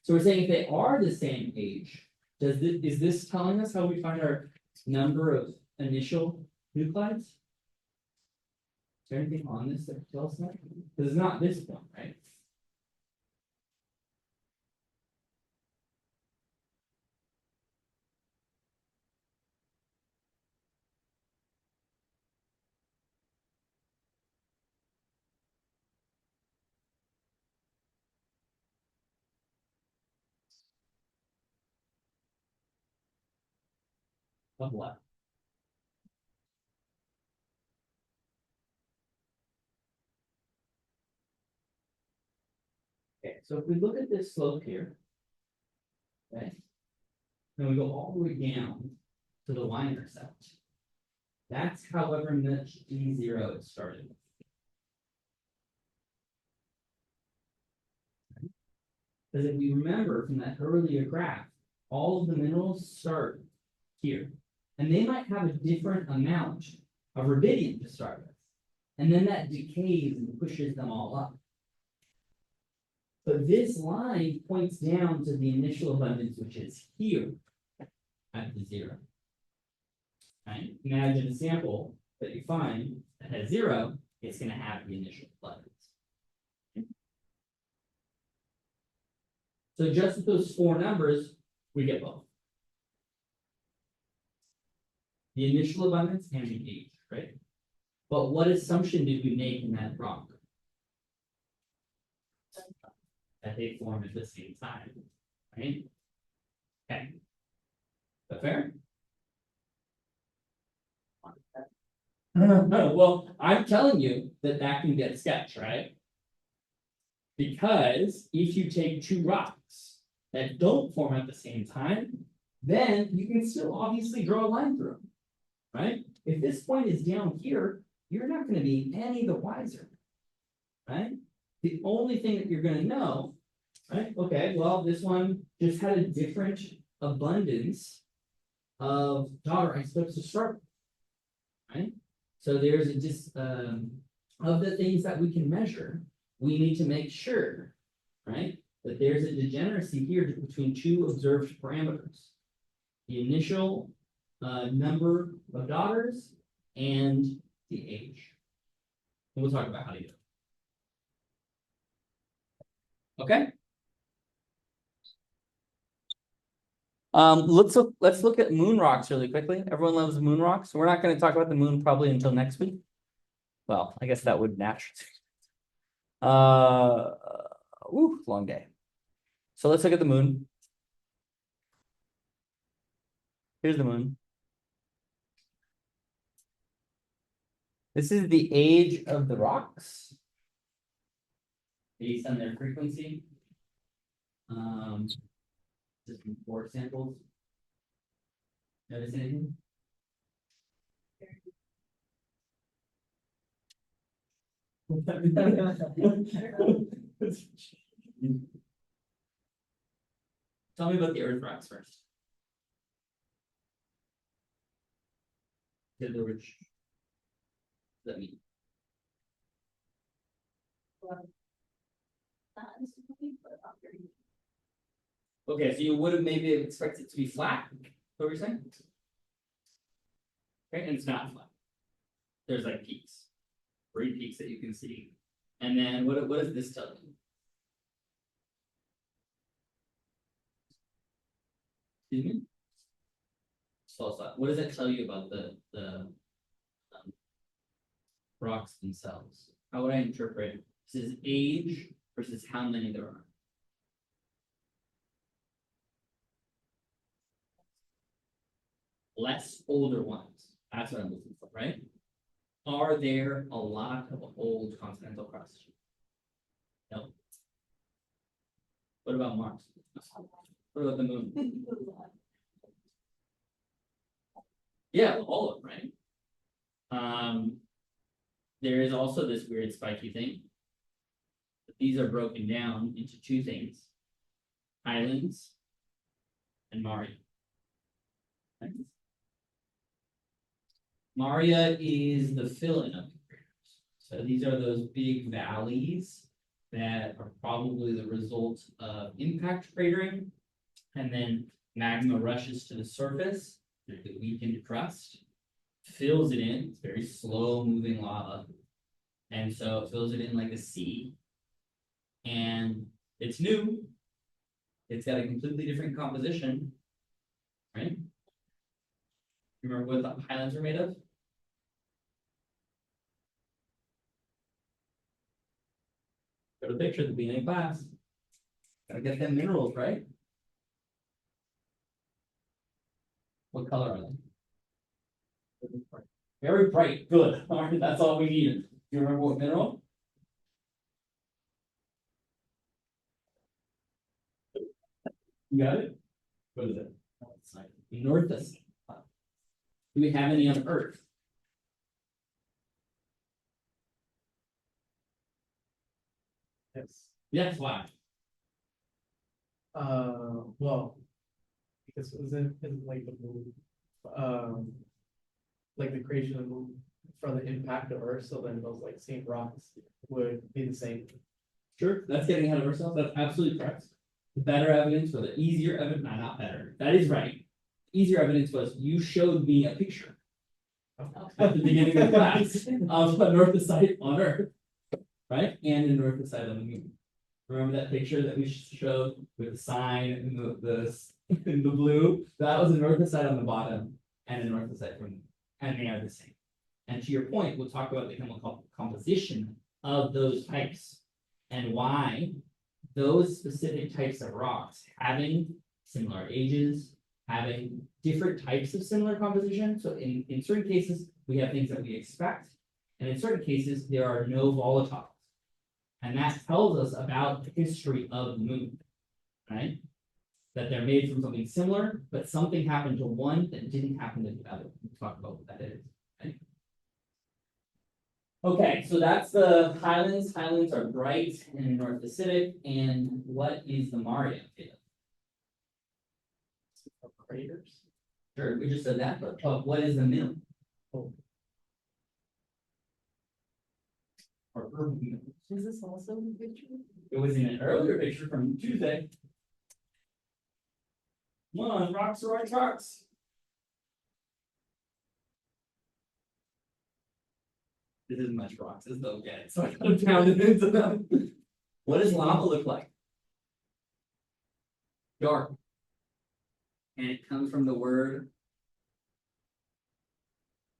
So we're saying if they are the same age, is this telling us how we find our number of initial nuclides? Is there anything on this that tells us that? Because it's not this one, right? Of what? Okay, so if we look at this slope here. Okay. Then we go all the way down to the y-intercept. That's however much d0 it started. Because if we remember from that earlier graph, all of the minerals start here. And they might have a different amount of rubidium to start with. And then that decays and pushes them all up. But this line points down to the initial abundance, which is here at the 0. Right? Imagine a sample that you find that has 0, it's going to have the initial abundance. So just with those 4 numbers, we get both. The initial abundance and the age, right? But what assumption did we make in that rock? That they form at the same time, right? Okay. Is that fair? Well, I'm telling you that can get sketched, right? Because if you take 2 rocks that don't form at the same time, then you can still obviously draw a line through them, right? If this point is down here, you're not going to be any the wiser, right? The only thing that you're going to know, right? Okay, well, this one just had a different abundance of daughter isotopes to start with, right? So there's of the things that we can measure, we need to make sure, right, that there's a degeneracy here between 2 observed parameters. The initial number of daughters and the age. And we'll talk about how to do it. Okay. Let's look at moon rocks really quickly. Everyone loves moon rocks. We're not going to talk about the moon probably until next week. Well, I guess that would naturally. Long day. So let's look at the moon. Here's the moon. This is the age of the rocks Based on their frequency. Just from 4 samples. Notice anything? Tell me about the Earth rocks first. What does that mean? Okay, so you would have maybe expected it to be flat. What were you saying? Okay, and it's not flat. There's like peaks, 3 peaks that you can see. And then what does this tell you? Excuse me? So what does that tell you about the rocks themselves? How would I interpret this is age versus how many there are? Less older ones. That's what I'm looking for, right? Are there a lot of old continental crust? No. What about Mars? What about the moon? Yeah, all of them, right? There is also this weird spiky thing. But these are broken down into 2 things: islands and Maria. Right? Maria is the fill-in of the craters. So these are those big valleys that are probably the result of impact cratering, and then magma rushes to the surface, the weakened crust, fills it in. It's very slow moving lava. And so it fills it in like a sea. And it's new. It's got a completely different composition. Right? Remember what the highlands are made of? Go to the picture at the beginning of class. Gotta get them minerals, right? What color are they? Very bright, good, all right, that's all we needed. Do you remember what mineral? You got it? What is it? Anorthus. Do we have any on Earth? Yes. Yes, why? Well, because it was in like the moon, like the creation of the moon from the impact of Earth, so then those like same rocks would be the same. Sure, that's getting ahead of ourselves, that's absolutely correct. The better evidence, or the easier evidence, not better, that is right. Easier evidence was you showed me a picture at the beginning of class of a northocite on Earth, right? And a northocite on the moon. Remember that picture that we showed with the sign and in the blue? That was a northocite on the bottom and a northocite from, and they are the same. And to your point, we'll talk about the chemical composition of those types and why those specific types of rocks having similar ages, having different types of similar composition. So in certain cases, we have things that we expect, and in certain cases, there are no volatiles. And that tells us about the history of the moon, right? That they're made from something similar, but something happened to one that didn't happen to the other. We'll talk about what that is. Right? Okay, so that's the highlands. Highlands are bright and in North Pacific. And what is the Maria? Craters. Sure, we just said that, but what is the middle? Oh. Or urban middle? Is this also in the picture? It was in an earlier picture from Tuesday. Come on, rocks are rocks. This isn't much rocks, as though get it, so I gotta pound it into them. What does lava look like? Dark. And it comes from the word.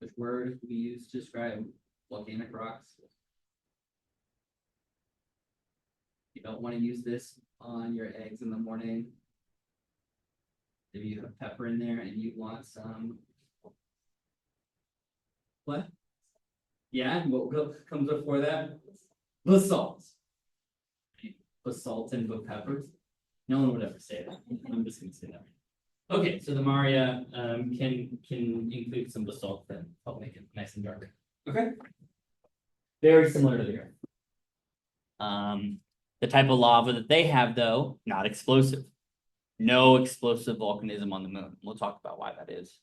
Which word we use to describe volcanic rocks? You don't want to use this on your eggs in the morning. If you have pepper in there and you want some. What? Yeah, what comes before that? Basalt. Basalt and with peppers. No one would ever say that. I'm just gonna say that. Okay, so the Maria can include some basalt that help make it nice and dark. Okay. Very similar to the Earth. The type of lava that they have, though, not explosive. No explosive volcanism on the moon. We'll talk about why that is.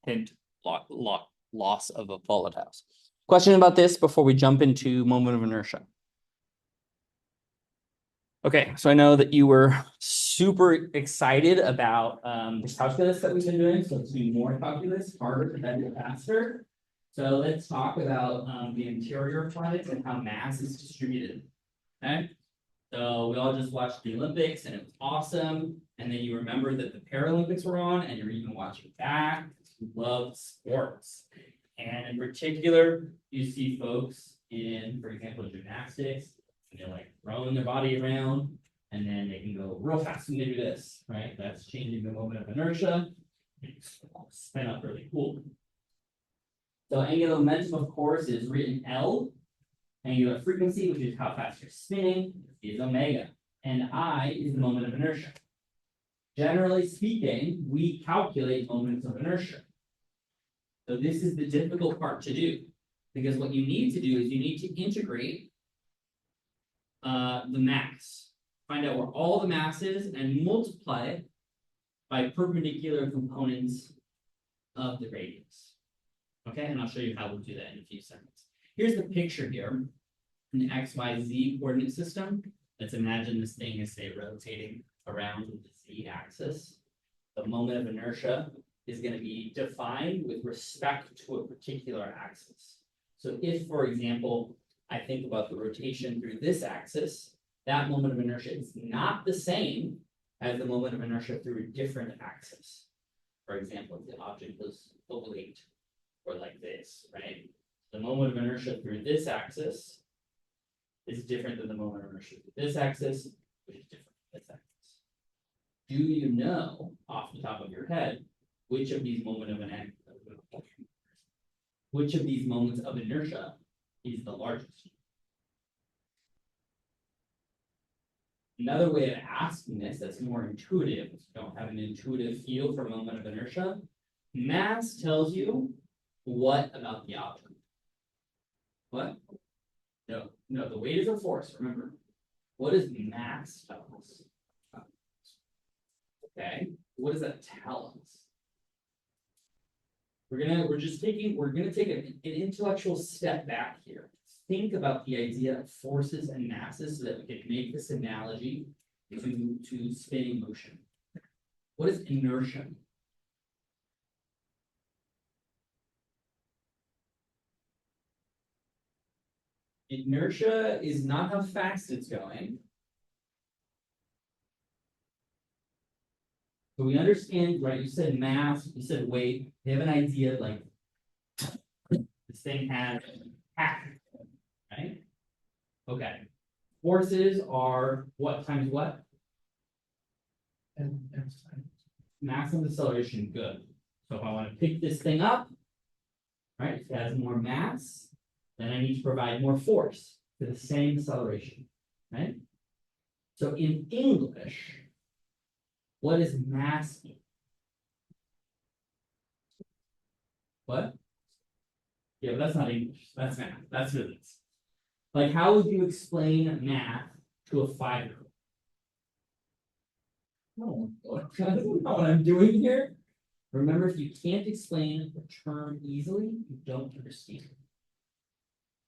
Hint, loss of a volatiles. Question about this before we jump into moment of inertia. Okay, so I know that you were super excited about The calculus that we've been doing, so let's do more calculus, harder, better, faster. So let's talk about the interior of planets and how mass is distributed. Okay, so we all just watched the Olympics and it was awesome. And then you remember that the Paralympics were on, and you're even watching back. You love sports, and in particular, you see folks in, for example, gymnastics. And they're like throwing their body around, and then they can go real fast when they do this, right? That's changing the moment of inertia. Spin up really cool. So angular momentum, of course, is written L. Angular frequency, which is how fast you're spinning, is omega. And I is the moment of inertia. Generally speaking, we calculate moments of inertia. So this is the difficult part to do, because what you need to do is you need to integrate the mass, find out where all the mass is, and multiply it by perpendicular components of the radius. Okay, and I'll show you how we'll do that in a few seconds. Here's the picture here, an XYZ coordinate system. Let's imagine this thing is, say, rotating around the z-axis. The moment of inertia is going to be defined with respect to a particular axis. So if, for example, I think about the rotation through this axis, that moment of inertia is not the same as the moment of inertia through a different axis. For example, if the object was oblate or like this, right? The moment of inertia through this axis is different than the moment of inertia through this axis, which is different from this axis. Do you know, off the top of your head, which of these moment of inertia which of these moments of inertia is the largest? Another way of asking this that's more intuitive, if you don't have an intuitive feel for a moment of inertia, mass tells you what about the object? What? No, the weight is a force, remember. What does mass tell us? Okay, what does that tell us? We're gonna take an intellectual step back here. Think about the idea of forces and masses so that we can make this analogy to spinning motion. What is inertia? Inertia is not how fast it's going. So we understand, right? You said mass, you said weight. They have an idea like this thing has half, right? Okay. Forces are what times what? And Maximum acceleration, good. So if I want to pick this thing up, right, if it has more mass, then I need to provide more force for the same acceleration, right? So in English, what is mass mean? What? Yeah, but that's not English. That's math. That's physics. Like, how would you explain math to a 5-year-old? No, that's not what I'm doing here. Remember, if you can't explain a term easily, you don't understand it.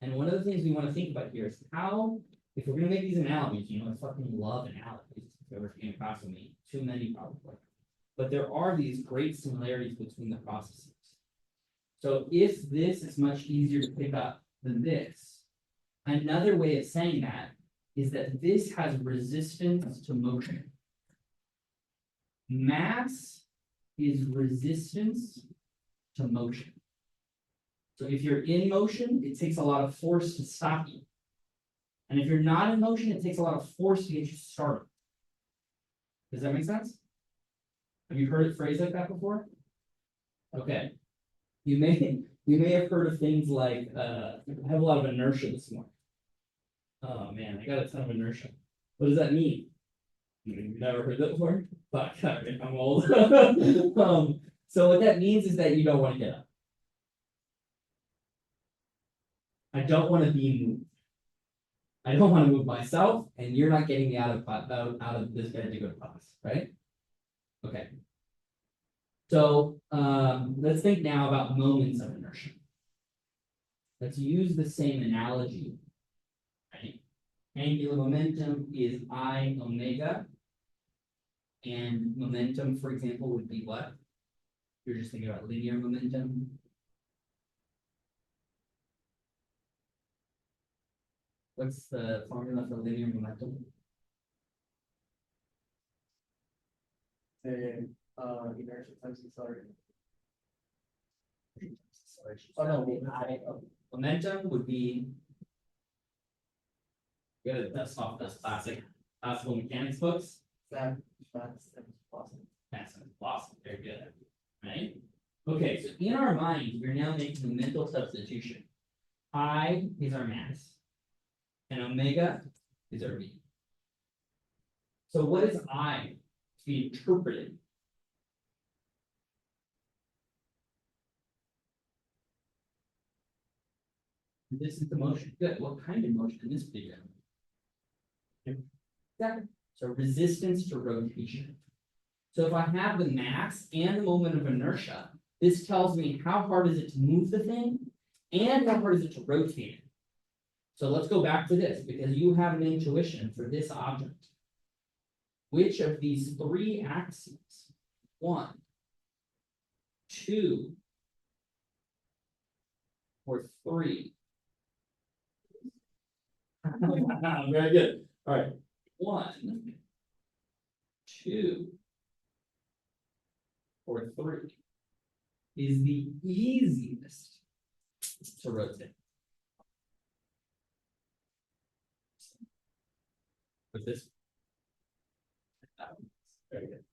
And one of the things we want to think about here is how, if we're going to make these analogies, you know, I fucking love analogies. If you ever came across with me, too many probably. But there are these great similarities between the processes. So if this is much easier to pick up than this, another way of saying that is that this has resistance to motion. Mass is resistance to motion. So if you're in motion, it takes a lot of force to stop you. And if you're not in motion, it takes a lot of force to get you started. Does that make sense? Have you heard it phrased like that before? Okay. You may have heard of things like I have a lot of inertia this morning. Oh man, I got a ton of inertia. What does that mean? You've never heard that before? Fuck, I'm old. So what that means is that you don't want to get up. I don't want to be moved. I don't want to move myself, and you're not getting me out of this bed to go to class, right? Okay. So let's think now about moments of inertia. Let's use the same analogy. Right? Angular momentum is I omega. And momentum, for example, would be what? You're just thinking about linear momentum. What's the formula for linear momentum? inertia times acceleration. Oh no, momentum would be. Good, that's off those classical mechanics books. That's awesome. That's awesome. Very good. Right? Okay, so in our mind, we're now making a mental substitution. I is our mass, and omega is our V. So what is I to be interpreted? This is the motion. Good. What kind of motion in this video? Exactly. So resistance to rotation. So if I have the mass and the moment of inertia, this tells me how hard is it to move the thing and how hard is it to rotate it. So let's go back to this because you have an intuition for this object. Which of these three axes, 1, 2, or 3? Very good. All right. 1, 2, or 3 is the easiest to rotate. With this. Very good.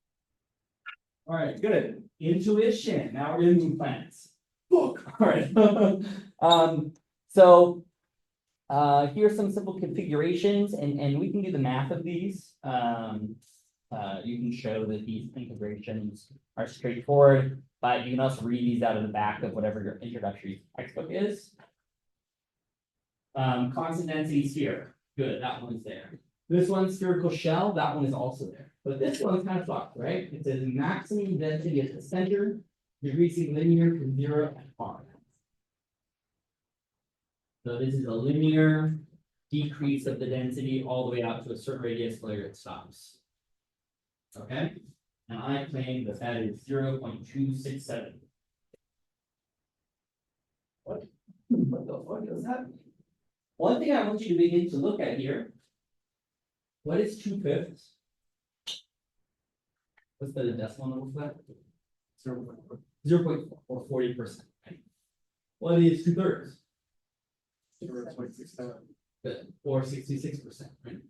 All right, good. Intuition. Now we're going to move planets. book. All right. So here's some simple configurations, and we can do the math of these. You can show that these configurations are straightforward, but you can also read these out of the back of whatever your introductory textbook is. Constant density sphere, good, that one's there. This one's spherical shell, that one is also there. But this one's kind of fucked, right? It says maximum density at the center, decreasing linear from 0 at R. So this is a linear decrease of the density all the way out to a certain radius where it stops. Okay, and I claim that that is 0.267. What the fuck is that? One thing I want you to begin to look at here. What is 2/5? What's the decimal number for that? 0.4 or 40%. What is 2/3? 0.67. Good, or 66%, right?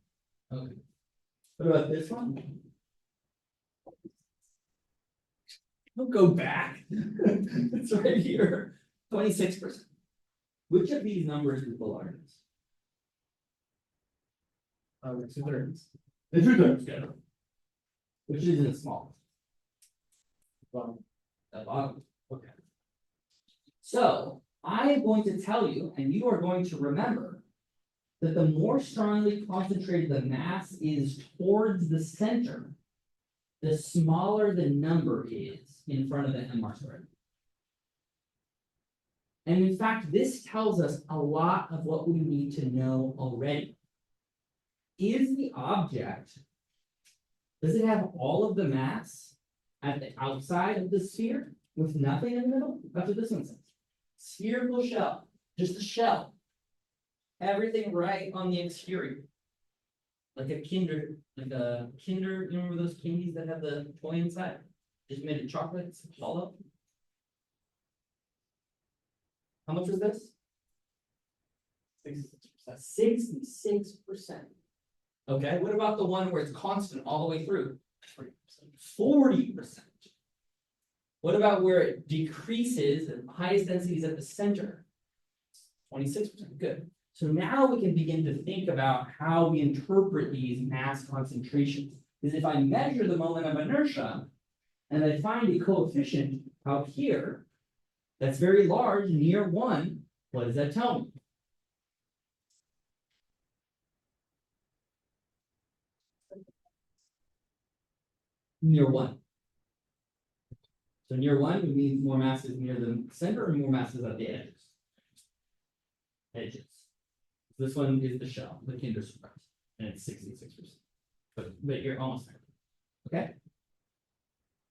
Okay. What about this one? Don't go back. It's right here, 26%. Which of these numbers is the largest? The 2/3. The 2/3, good. Which is the smallest? Well, The bottom, okay. So I am going to tell you, and you are going to remember, that the more strongly concentrated the mass is towards the center, the smaller the number is in front of the MR squared. And in fact, this tells us a lot of what we need to know already. Is the object, does it have all of the mass at the outside of the sphere with nothing in the middle? That's what this one says. Spherical shell, just a shell. Everything right on the exterior. Like a Kinder, you remember those candies that have the toy inside? Just made of chocolate, it's hollow. How much was this? 66%. Okay, what about the one where it's constant all the way through? 40%. What about where it decreases and highest densities at the center? 26%, good. So now we can begin to think about how we interpret these mass concentrations. Because if I measure the moment of inertia, and I find a coefficient out here, that's very large, near 1, what does that tell me? Near 1. So near 1 would mean more mass is near the center and more mass is at the edges. This one is the shell, the Kinder Surprise, and it's 66%. But you're almost there. Okay?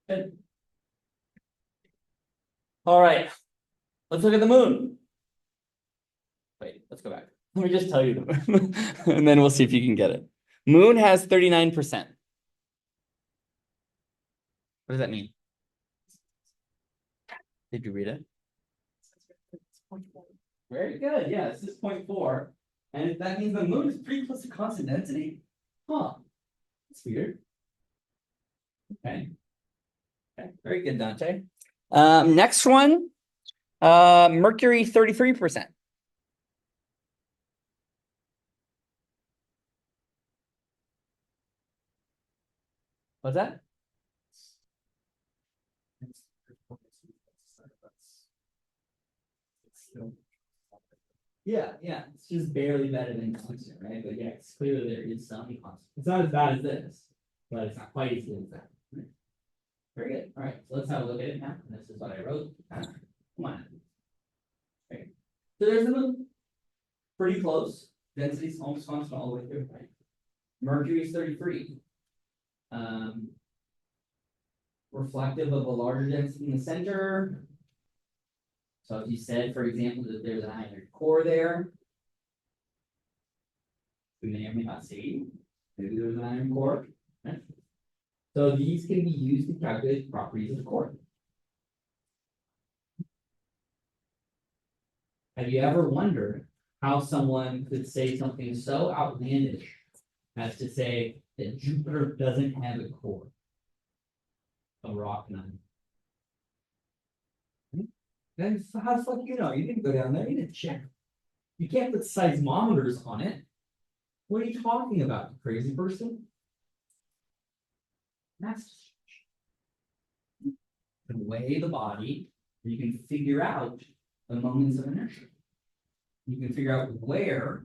Good. All right. Let's look at the moon. Wait, let's go back. Let me just tell you the moon, and then we'll see if you can get it. Moon has 39%. What does that mean? Did you read it? Very good. Yeah, this is 0.4. And that means the moon is pretty close to constant density. Huh. That's weird. Okay. Okay. Very good, Dante. Next one. Mercury 33%. What's that? Yeah, it's just barely better than constant, right? But yeah, it's clear that there is some constant. It's not as bad as this, but it's not quite as good as that. Right? Very good. All right, so let's have a look at it now. This is what I wrote. Come on. Okay. So there's the moon. Pretty close. Density is almost constant all the way through, right? Mercury is 33. Reflective of a larger density in the center. So if you said, for example, that there's an iron core there, we may or may not see, maybe there's an iron core. Right? So these can be used to calculate the properties of the core. Have you ever wondered how someone could say something so outlandish as to say that Jupiter doesn't have a core? A rock none. Then how the fuck you know? You didn't go down there, you didn't check. You can't put seismometers on it. What are you talking about, you crazy person? That's the way the body, you can figure out the moments of inertia. You can figure out where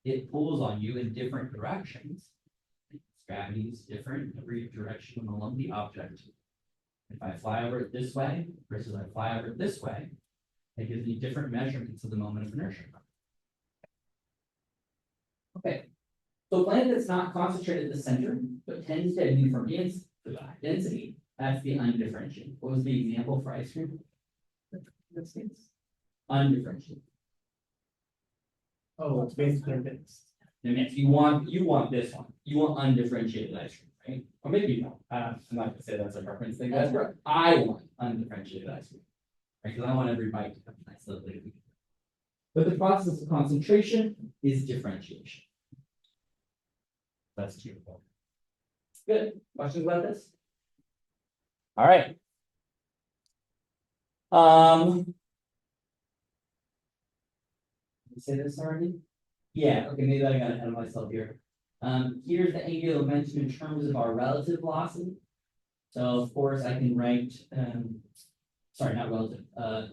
it pulls on you in different directions. Gravity is different in every direction along the object. If I fly over it this way versus I fly over it this way, it gives me different measurements of the moment of inertia. Okay, so a planet that's not concentrated at the center, but tends to have uniform density, that's the undifferentiated. What was the example for ice cream? Undifferentiated. Oh, it's basically mixed. And if you want this one, you want undifferentiated ice cream, right? Or maybe you don't. I'm not gonna say that's a preference thing. That's right. I want undifferentiated ice cream. Right? Because I want every bite to have a nice little bit. But the process of concentration is differentiation. That's true. Good. Questions about this? All right. Did I say this already? Yeah, okay, maybe I got ahead of myself here. Here's the angular momentum in terms of our relative velocity. So of course I can write, sorry, not relative, to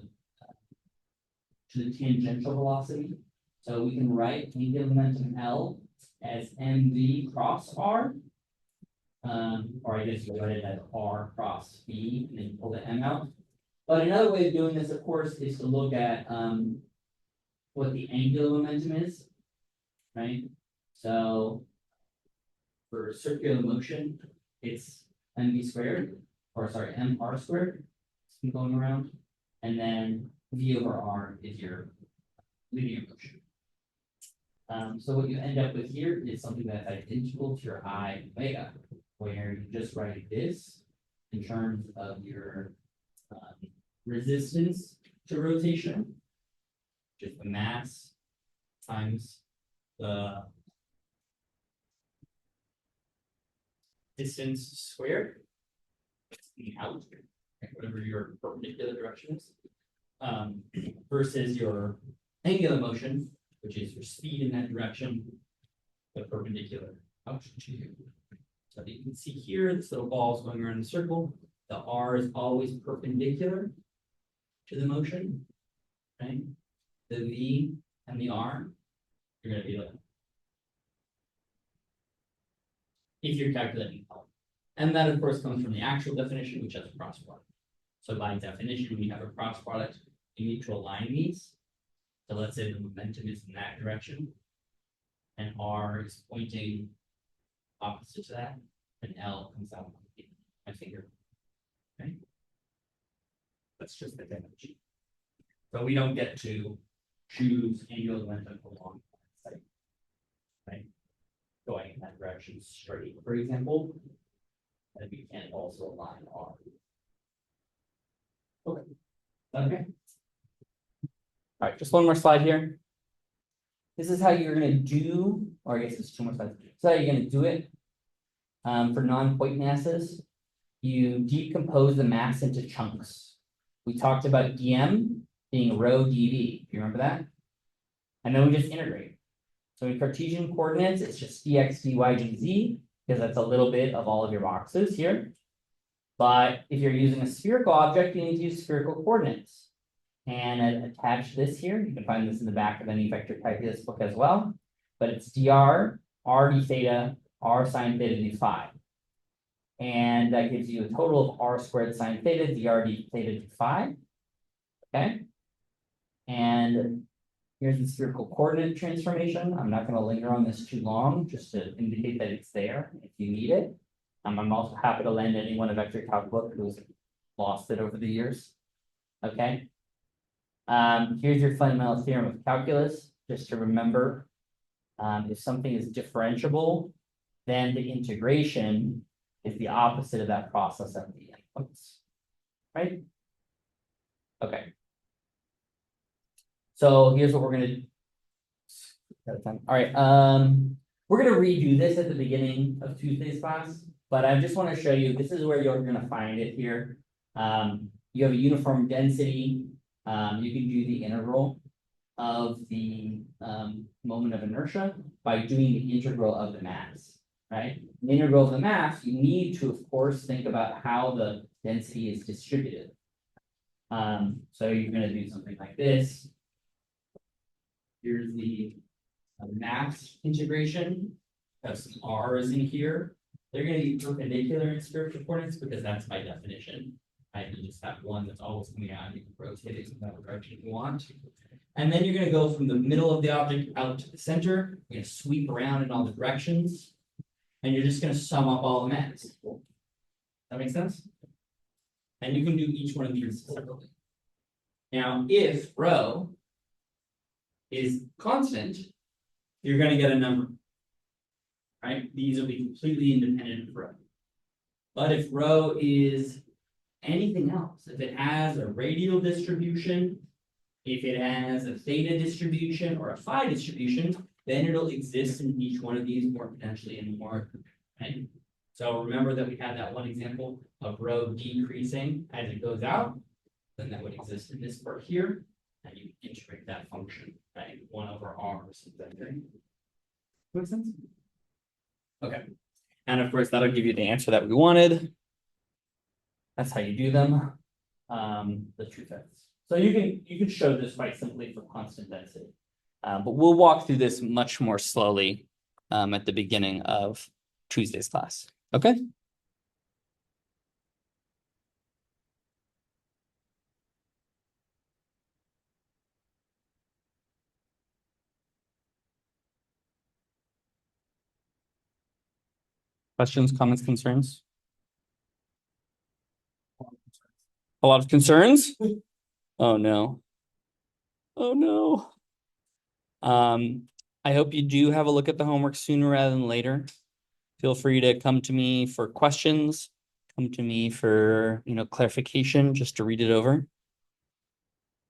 the tangential velocity. So we can write angular momentum L as mv cross r. Or I guess you write it as r cross v and then pull the m out. But another way of doing this, of course, is to look at what the angular momentum is, right? So for circular motion, it's mv squared, or sorry, mr squared, it's going around, and then v over r is your linear motion. So what you end up with here is something that's identical to your I omega, where you just write this in terms of your resistance to rotation, just the mass times the distance squared, out, whatever your perpendicular direction is, versus your angular motion, which is your speed in that direction, the perpendicular out to you. So you can see here, this little ball is going around the circle. The r is always perpendicular to the motion, right? The v and the r, you're going to be like, if you're calculating power. And that, of course, comes from the actual definition, which has a cross product. So by definition, when you have a cross product, you need to align these. So let's say the momentum is in that direction, and r is pointing opposite to that, and L comes out my finger. Okay. That's just the definition. So we don't get to choose angular momentum along that site, right? Going in that direction straight, for example, and we can also align R. Okay. Okay. All right, just one more slide here. This is how you're gonna do, or I guess it's two more slides. This is how you're gonna do it. For non-point masses, you decompose the mass into chunks. We talked about dm being rho dv. You remember that? And then we just integrate. So in Cartesian coordinates, it's just dx, dy, dz, because that's a little bit of all of your boxes here. But if you're using a spherical object, you need to use spherical coordinates. And attach this here. You can find this in the back of any vector calculus book as well. But it's dr, r d theta, r sine theta d phi. And that gives you a total of r squared sine theta, dr d theta d phi. Okay. And here's the spherical coordinate transformation. I'm not going to linger on this too long, just to indicate that it's there if you need it. I'm also happy to lend anyone a vector calc book who's lost it over the years. Okay. Here's your fundamental theorem of calculus, just to remember. If something is differentiable, then the integration is the opposite of that process of the inputs. Right? Okay. So here's what we're gonna do. All right, we're gonna redo this at the beginning of Tuesday's class, but I just want to show you, this is where you're gonna find it here. You have a uniform density You can do the integral of the moment of inertia by doing the integral of the mass, right? The integral of the mass, you need to, of course, think about how the density is distributed. So you're gonna do something like this. Here's the mass integration. Have some r's in here. They're gonna be perpendicular in spiritual coordinates because that's by definition. Right, you just have one that's always coming out, you can rotate it in that direction you want. And then you're gonna go from the middle of the object out to the center, you're gonna sweep around in all the directions. And you're just gonna sum up all the mass. That makes sense? And you can do each one of these separately. Now, if rho is constant, you're gonna get a number. Right, these will be completely independent of rho. But if rho is anything else, if it has a radial distribution, if it has a theta distribution or a phi distribution, then it'll exist in each one of these more potentially and more. Right? So remember that we had that one example of rho decreasing as it goes out, then that would exist in this part here, and you integrate that function, right? 1 over r or something. Make sense? Okay. And of course, that'll give you the answer that we wanted. That's how you do them. The two-fifths. So you can show this quite simply for constant density. But we'll walk through this much more slowly at the beginning of Tuesday's class. Okay? Questions, comments, concerns? A lot of concerns? Oh, no. Oh, no. I hope you do have a look at the homework sooner rather than later. Feel free to come to me for questions, come to me for, clarification, just to read it over.